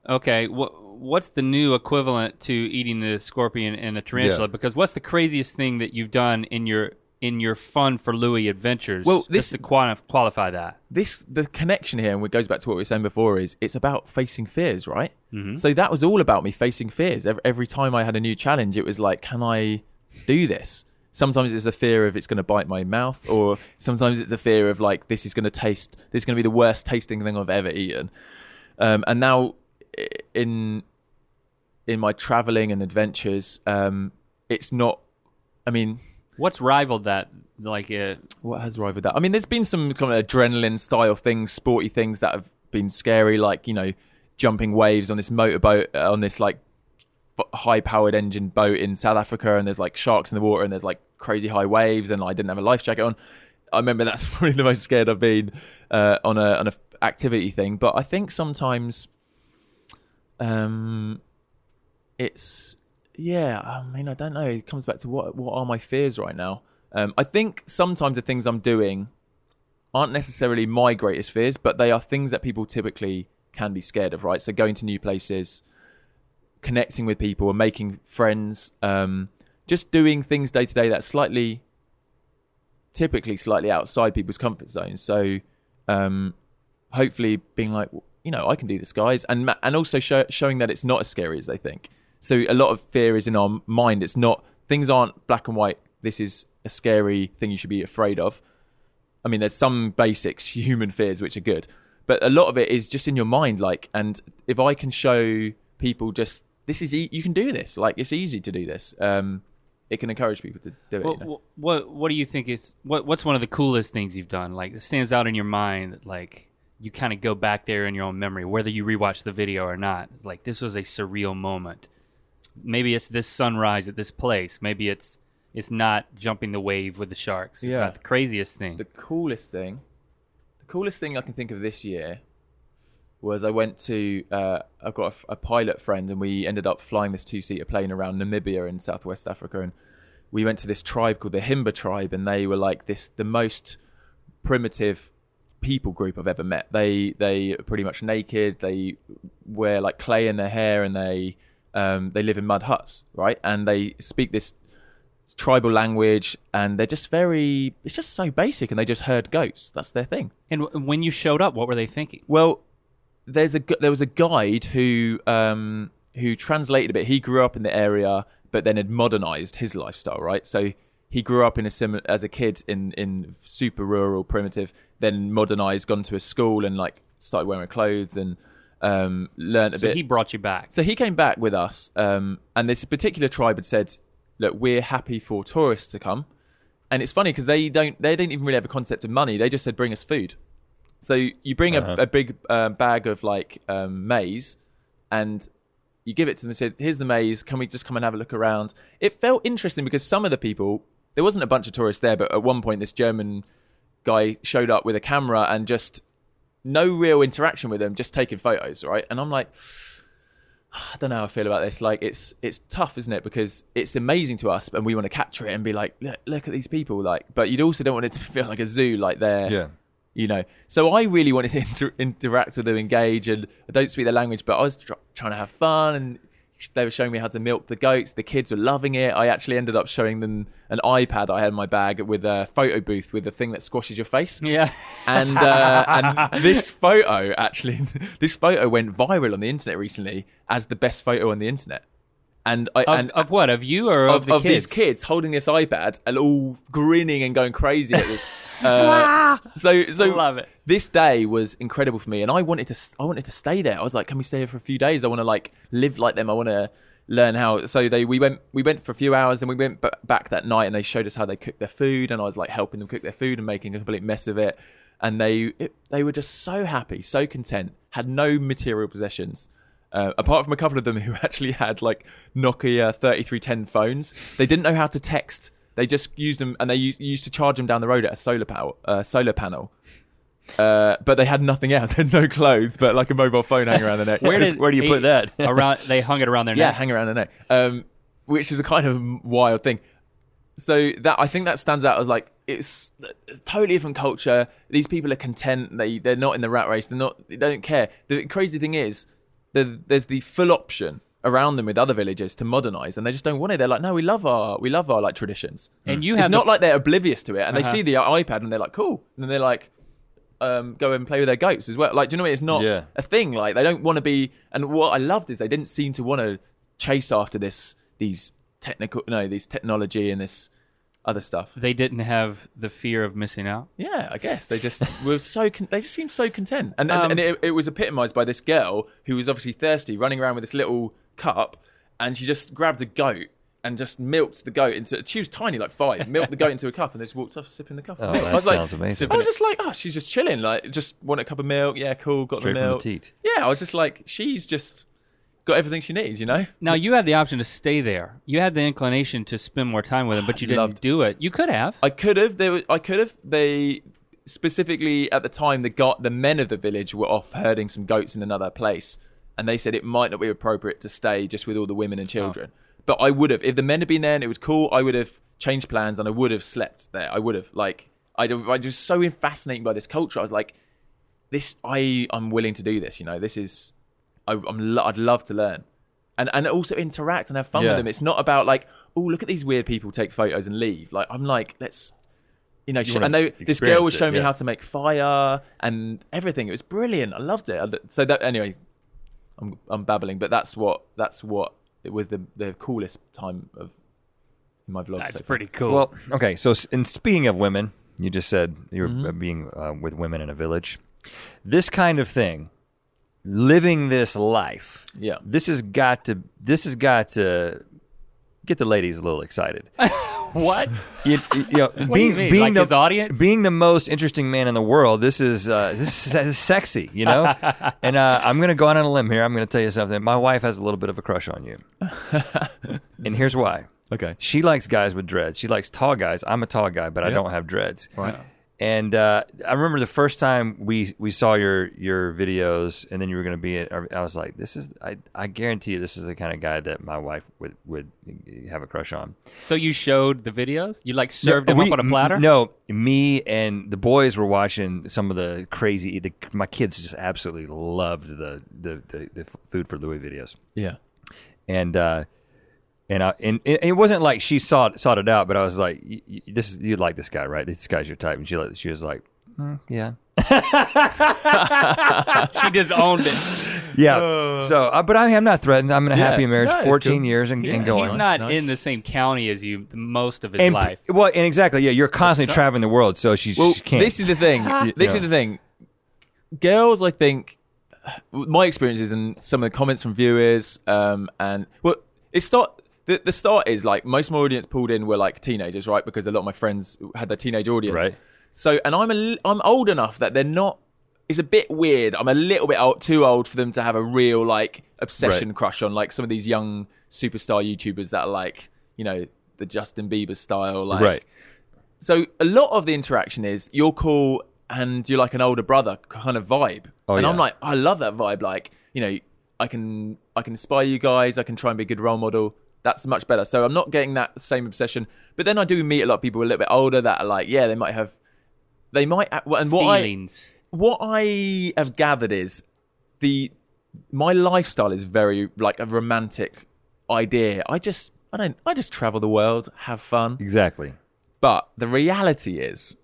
okay, what's the new equivalent to eating the scorpion and the tarantula? Yeah. Because what's the craziest thing that you've done in your FunForLouis adventures? Well, just to qualify that. The connection here, and it goes back to what we were saying before, is it's about facing fears, right? Mm-hmm. So that was all about me facing fears. Every time I had a new challenge, it was like, can I do this? Sometimes it's a fear of it's going to bite my mouth, or sometimes it's a fear of like, this is going to be the worst tasting thing I've ever eaten. And now in my traveling and adventures, it's not, I mean, what's rivaled that? What has rivaled that? I mean, there's been some kind of adrenaline style things, sporty things that have been scary, like, you know, jumping waves on this motorboat, on this like high-powered engine boat in South Africa, and there's like sharks in the water, and there's like crazy high waves, and I didn't have a life jacket on. I remember that's probably the most scared I've been on a activity thing. But I think sometimes it's I mean, I don't know. It comes back to what are my fears right now. I think sometimes the things I'm doing aren't necessarily my greatest fears, but they are things that people typically can be scared of, right? So going to new places, connecting with people and making friends, just doing things day to day that's typically slightly outside people's comfort zones. So hopefully being like, I can do this, guys, and also showing that it's not as scary as they think. So a lot of fear is in our mind. It's not, things aren't black and white. This is a scary thing you should be afraid of. I mean, there's some basics, human fears, which are good, but a lot of it is just in your mind. Like, and if I can show people just, you can do this. Like, it's easy to do this. It can encourage people to do it. What do you think is what's one of the coolest things you've done? Like, that stands out in your mind that, like, you kind of go back there in your own memory, whether you rewatch the video or not. Like, this was a surreal moment. Maybe it's this sunrise at this place. Maybe it's not jumping the wave with the sharks. It's not the craziest thing. The coolest thing I can think of this year was I went to, I've got a pilot friend, and we ended up flying this 2-seater plane around Namibia in Southwest Africa. And we went to this tribe called the Himba tribe, and they were like the most primitive people group I've ever met. They are pretty much naked. They wear like clay in their hair, and they live in mud huts, right? And they speak this tribal language, and they're just it's just so basic, and they just herd goats. That's their thing. And when you showed up, what were they thinking? Well, there was a guide who translated a bit. He grew up in the area, but then had modernized his lifestyle, right? So he grew up in as a kid in super rural, primitive, then modernized, gone to a school, and like started wearing clothes and learned a bit. So he brought you back. So he came back with us, and this particular tribe had said, look, we're happy for tourists to come. And it's funny because they didn't even really have a concept of money. They just said, bring us food. So you bring a big bag of like maize, and you give it to them and said, here's the maize. Can we just come and have a look around? It felt interesting because some of the people, there wasn't a bunch of tourists there, but at one point this German guy showed up with a camera and just no real interaction with them, just taking photos, right? And I'm like, I don't know how I feel about this. Like, it's tough, isn't it? Because it's amazing to us, and we want to capture it and be like, look at these people. Like, but you also don't want it to feel like a zoo, like they're, So I really wanted to interact with them, engage, and I don't speak their language, but I was trying to have fun, and they were showing me how to milk the goats. The kids were loving it. I actually ended up showing them an iPad I had in my bag with a photo booth with the thing that squashes your face. Yeah. And this photo went viral on the internet recently as the best photo on the internet. And of what? Of you or of the kids? Of these kids holding this iPad and all grinning and going crazy at this. So I love it. This day was incredible for me, and I wanted to stay there. I was like, can we stay here for a few days? I want to like live like them. I want to learn how. So we went for a few hours, and we went back that night, and they showed us how they cook their food, and I was like helping them cook their food and making a complete mess of it. And they were just so happy, so content, had no material possessions. Apart from a couple of them who actually had like Nokia 3310 phones. They didn't know how to text. They just used them, and they used to charge them down the road at a solar panel. But they had nothing else. They had no clothes, but like a mobile phone hanging around the neck. Where do you put that? They hung it around their neck. Yeah, hang around the neck, which is a kind of wild thing. So I think that stands out as like, it's a totally different culture. These people are content. They're not in the rat race. They don't care. The crazy thing is, there's the full option around them with other villages to modernize, and they just don't want it. They're like, no, we love our like traditions. And it's not like they're oblivious to it, and they see the iPad and they're like, cool, and then they're like, go and play with their goats as well. Like, do you know what? It's not a thing. Like, they don't want to be. And what I loved is they didn't seem to want to chase after these technology and this other stuff. They didn't have the fear of missing out. Yeah, I guess they just were they just seemed so content, and it was epitomized by this girl who was obviously thirsty, running around with this little cup, and she just grabbed a goat and just milked the goat into. She was tiny, like 5. Milked the goat into a cup, and they just walked off sipping the cup. Oh, that sounds amazing. I was just like, she's just chilling, like just want a cup of milk. Yeah, cool, got Straight the milk. from the teat. Yeah, I was just like, she's just got everything she needs, you know? Now, you had the option to stay there. You had the inclination to spend more time with him, but you didn't do it. You could have. I could have. They specifically at the time, the men of the village were off herding some goats in another place, and they said it might not be appropriate to stay just with all the women and children. But I would have, if the men had been there and it was cool, I would have changed plans and I would have slept there. I would have, like, I was so fascinated by this culture. I was like, I'm willing to do this. You know, this is, I'd love to learn, and also interact and have fun with them. It's not about like, oh, look at these weird people take photos and leave. Like, I'm like, let's. You know, I know this girl was showing me how to make fire and everything. It was brilliant. I loved it. So that anyway, I'm babbling, but that's what it was the coolest time of my vlog. That's pretty cool. Well, okay. So, in speaking of women, you just said you were being with women in a village. This kind of thing, living this life. Yeah. This has got to get the ladies a little excited. What? You know, what do you mean? Like his audience? Being the most interesting man in the world, this is sexy, you know? And I'm going to go out on a limb here. I'm going to tell you something. My wife has a little bit of a crush on you. And here's why. Okay. She likes guys with dreads. She likes tall guys. I'm a tall guy, but I don't have dreads. Right. And I remember the first time we saw your videos, and then you were going to be. I was like, "This is." I guarantee you, this is the kind of guy that my wife would have a crush on. So you showed the videos? You like served them up on a platter? No, me and the boys were watching some of the crazy. My kids just absolutely loved the Food for Louis videos. Yeah. And it wasn't like she sought it out, but I was like, "You like this guy, right? This guy's your type." And she was like, "Yeah." She just owned it. Yeah. So, but I'm not threatened. I'm in a happy marriage, 14 years and going. He's not in the same county as you most of his life. Well, and exactly, yeah. You're constantly traveling the world, so she can't. This is the thing. This is the thing. Girls, I think, my experiences and some of the comments from viewers, and well, the start is like most of my audience pulled in were like teenagers, right? Because a lot of my friends had their teenage audience. Right. So, and I'm old enough that they're not. It's a bit weird. I'm a little bit too old for them to have a real like obsession crush on like some of these young superstar YouTubers that are like, you know, the Justin Bieber style. Like. Right. So a lot of the interaction is you're cool and you're like an older brother kind of vibe. I'm like, I love that vibe. Like, you know, I can inspire you guys. I can try and be a good role model. That's much better. So I'm not getting that same obsession. But then I do meet a lot of people a little bit older that are like, yeah, they might have and feelings. What I have gathered is my lifestyle is very like a romantic idea. I just travel the world, have fun. Exactly. But the reality is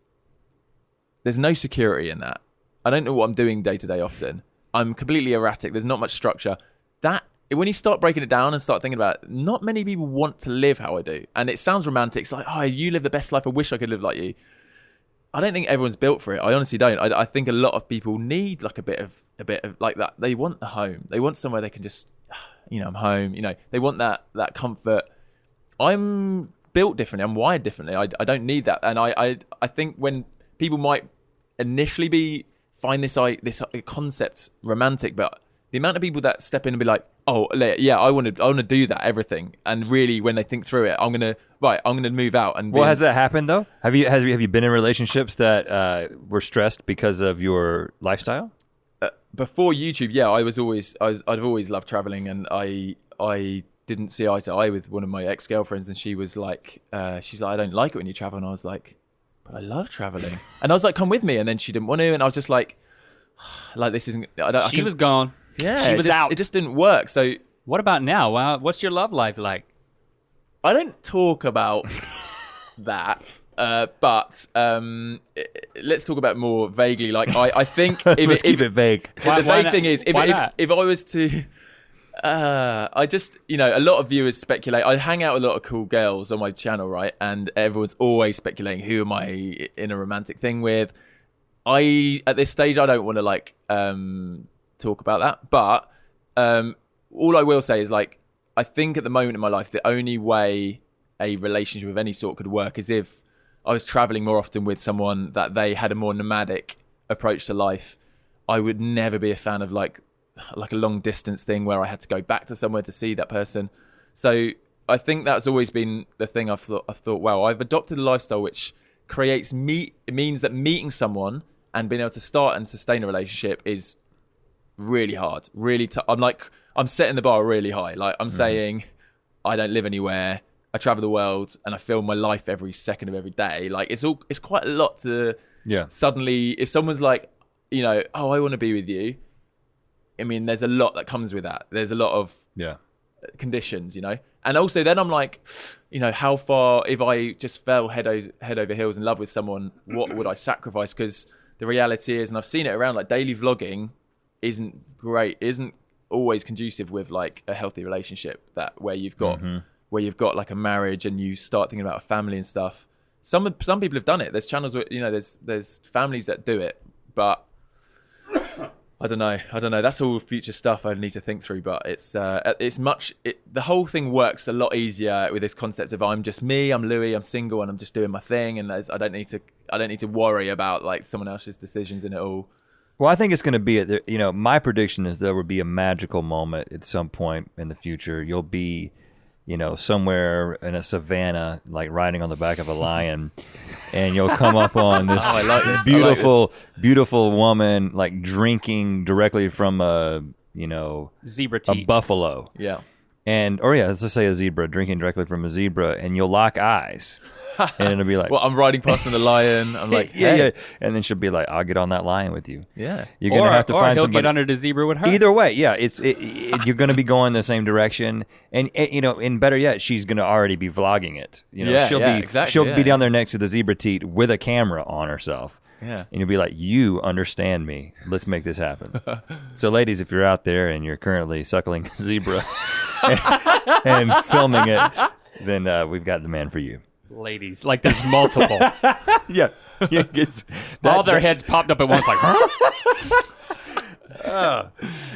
there's no security in that. I don't know what I'm doing day to day often. I'm completely erratic. There's not much structure. When you start breaking it down and start thinking about it, not many people want to live how I do. And it sounds romantic. It's like, oh, you live the best life. I wish I could live like you. I don't think everyone's built for it. I honestly don't. I think a lot of people need like a bit of like that. They want the home. They want somewhere they can just, you know, I'm home. You know, they want that comfort. I'm built differently. I'm wired differently. I don't need that. And I think when people might initially find this concept romantic, but the amount of people that step in and be like, oh yeah, I want to do that, everything, and really when they think through it, I'm gonna move out. And has that happened though? Have you been in relationships that were stressed because of your lifestyle? Before YouTube, yeah, I've always loved traveling, and I didn't see eye to eye with one of my ex-girlfriends, and she was like, I don't like it when you travel, and I was like, but I love traveling, and I was like, come with me, and then she didn't want to, and I was just like this isn't. She was gone. Yeah, she was out. It just didn't work. So what about now? What's your love life like? I don't talk about that, but let's talk about more vaguely. Like I think let's keep it vague. The vague thing is if I was to, I just, you know, a lot of viewers speculate. I hang out with a lot of cool girls on my channel, right? And everyone's always speculating who am I in a romantic thing with. At this stage I don't want to like talk about that, but all I will say is like I think at the moment in my life the only way a relationship of any sort could work is if I was traveling more often with someone that they had a more nomadic approach to life. I would never be a fan of like like a long distance thing where I had to go back to somewhere to see that person. So I think that's always been the thing I thought, wow, I've adopted a lifestyle which creates it means that meeting someone and being able to start and sustain a relationship is really hard, really I'm setting the bar really high. Like I'm saying, I don't live anywhere, I travel the world, and I film my life every second of every day. Like it's quite a lot to suddenly, if someone's like, you know, oh, I want to be with you, I mean, there's a lot that comes with that. There's a lot of conditions, you know. And also then I'm like, you know, how far, if I just fell head over heels in love with someone, what would I sacrifice? Because the reality is, and I've seen it around, like daily vlogging isn't always conducive with like a healthy relationship, that where you've got like a marriage and you start thinking about a family and stuff. Some people have done it. There's channels where, you know, there's families that do it, but I don't know. That's all future stuff I need to think through. But the whole thing works a lot easier with this concept of I'm just me, I'm Louis, I'm single, and I'm just doing my thing, and I don't need to worry about like someone else's decisions in it all. Well, I think it's going to be, you know, my prediction is there will be a magical moment at some point in the future. You'll be, you know, somewhere in a savannah, like riding on the back of a lion, and you'll come up on this beautiful woman, like drinking directly from a, you know, zebra a buffalo. Yeah. Let's just say a zebra, drinking directly from a zebra, and you'll lock eyes. And it'll be like, well, I'm riding past on the lion. I'm like, hey. yeah. And then she'll be like, I'll get on that lion with you. Yeah. You're going to have to find he'll somebody. Get under the zebra with her. Either way, yeah. You're going to be going the same direction. And, you know, and better yet, she's going to already be vlogging it. You know, she'll be down there next to the zebra teat with a camera on herself. Yeah. And you'll be like, you understand me. Let's make this happen. So ladies, if you're out there and you're currently suckling a zebra and filming it, then we've got the man for you. Ladies, like there's multiple. Yeah. All their heads popped up at once, like, huh?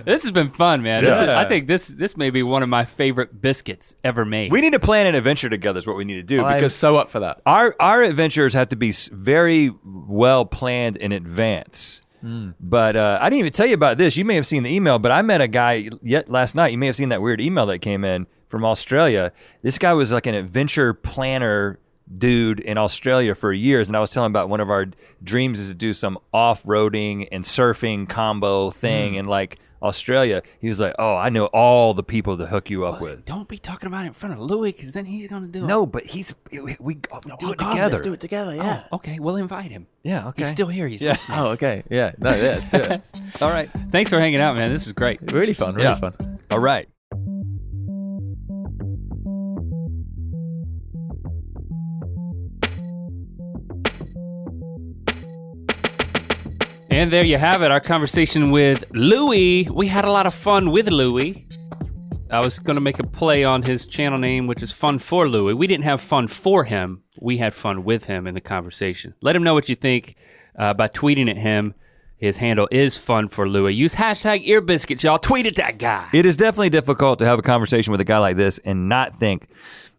This has been fun, man. Yeah. I think this may be one of my favorite biscuits ever made. We need to plan an adventure together is what we need to do. I'm so up for that. Our adventures have to be very well planned in advance. But I didn't even tell you about this. You may have seen the email, but I met a guy last night. You may have seen that weird email that came in from Australia. This guy was like an adventure planner dude in Australia for years, and I was telling him about one of our dreams is to do some off-roading and surfing combo thing in like Australia. He was like, oh, I know all the people to hook you up with. Don't be talking about it in front of Louis, because then he's going to do it. No, but we do it together. Let's do it together, yeah. Oh, okay, we'll invite him. Yeah, okay. He's still here. He's listening. Oh, okay. Yeah. No, yeah, let's do it. All right. Thanks for hanging out, man. This is great. Really fun, really fun. All right. And there you have it, our conversation with Louis. We had a lot of fun with Louis. I was gonna make a play on his channel name, which is FunForLouis. We didn't have fun for him. We had fun with him in the conversation. Let him know what you think by tweeting at him. His handle is FunForLouis. Use hashtag earbiscuits, y'all. Tweet at that guy. It is definitely difficult to have a conversation with a guy like this and not think,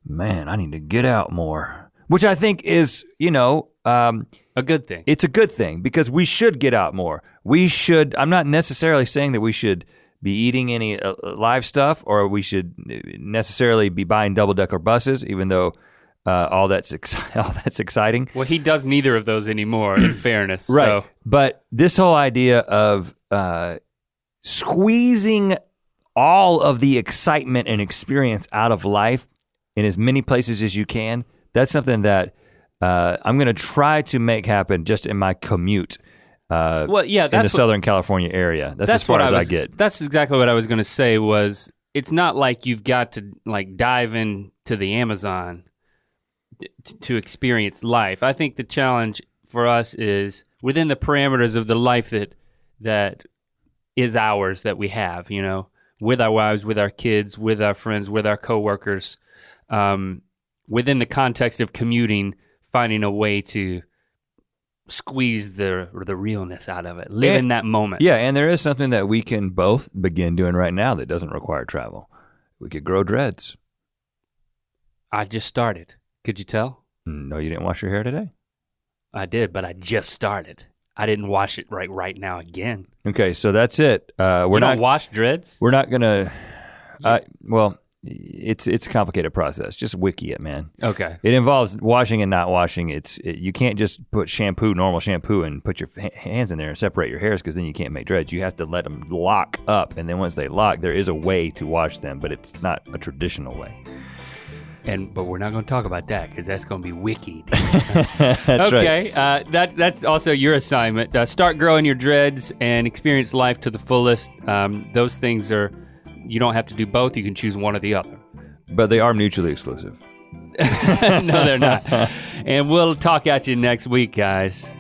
man, I need to get out more. Which I think is, you know, a good thing. It's a good thing because we should get out more. I'm not necessarily saying that we should be eating any live stuff or we should necessarily be buying double-decker buses, even though all that's exciting. Well, he does neither of those anymore, in fairness. Right, so. But this whole idea of squeezing all of the excitement and experience out of life in as many places as you can, that's something that I'm going to try to make happen just in my commute in the Southern California area. That's as far as I get. That's exactly what I was going to say was it's not like you've got to like dive into the Amazon to experience life. I think the challenge for us is within the parameters of the life that is ours that we have, you know, with our wives, with our kids, with our friends, with our coworkers, within the context of commuting, finding a way to squeeze the realness out of it, live in that moment. Yeah, and there is something that we can both begin doing right now that doesn't require travel. We could grow dreads. I just started. Could you tell? No, you didn't wash your hair today? I did, but I just started. I didn't wash it right now again. Okay, so that's it. We don't wash dreads? We're not gonna. Well, it's a complicated process. Just wiki it, man. Okay. It involves washing and not washing. You can't just put normal shampoo, and put your hands in there and separate your hairs, because then you can't make dreads. You have to let them lock up, and then once they lock, there is a way to wash them, but it's not a traditional way. But we're not going to talk about that because that's going to be wicked. That's okay, right. That's also your assignment. Start growing your dreads and experience life to the fullest. Those things you don't have to do both. You can choose one or the other. But they are mutually exclusive. No, they're not. And we'll talk at you next week, guys.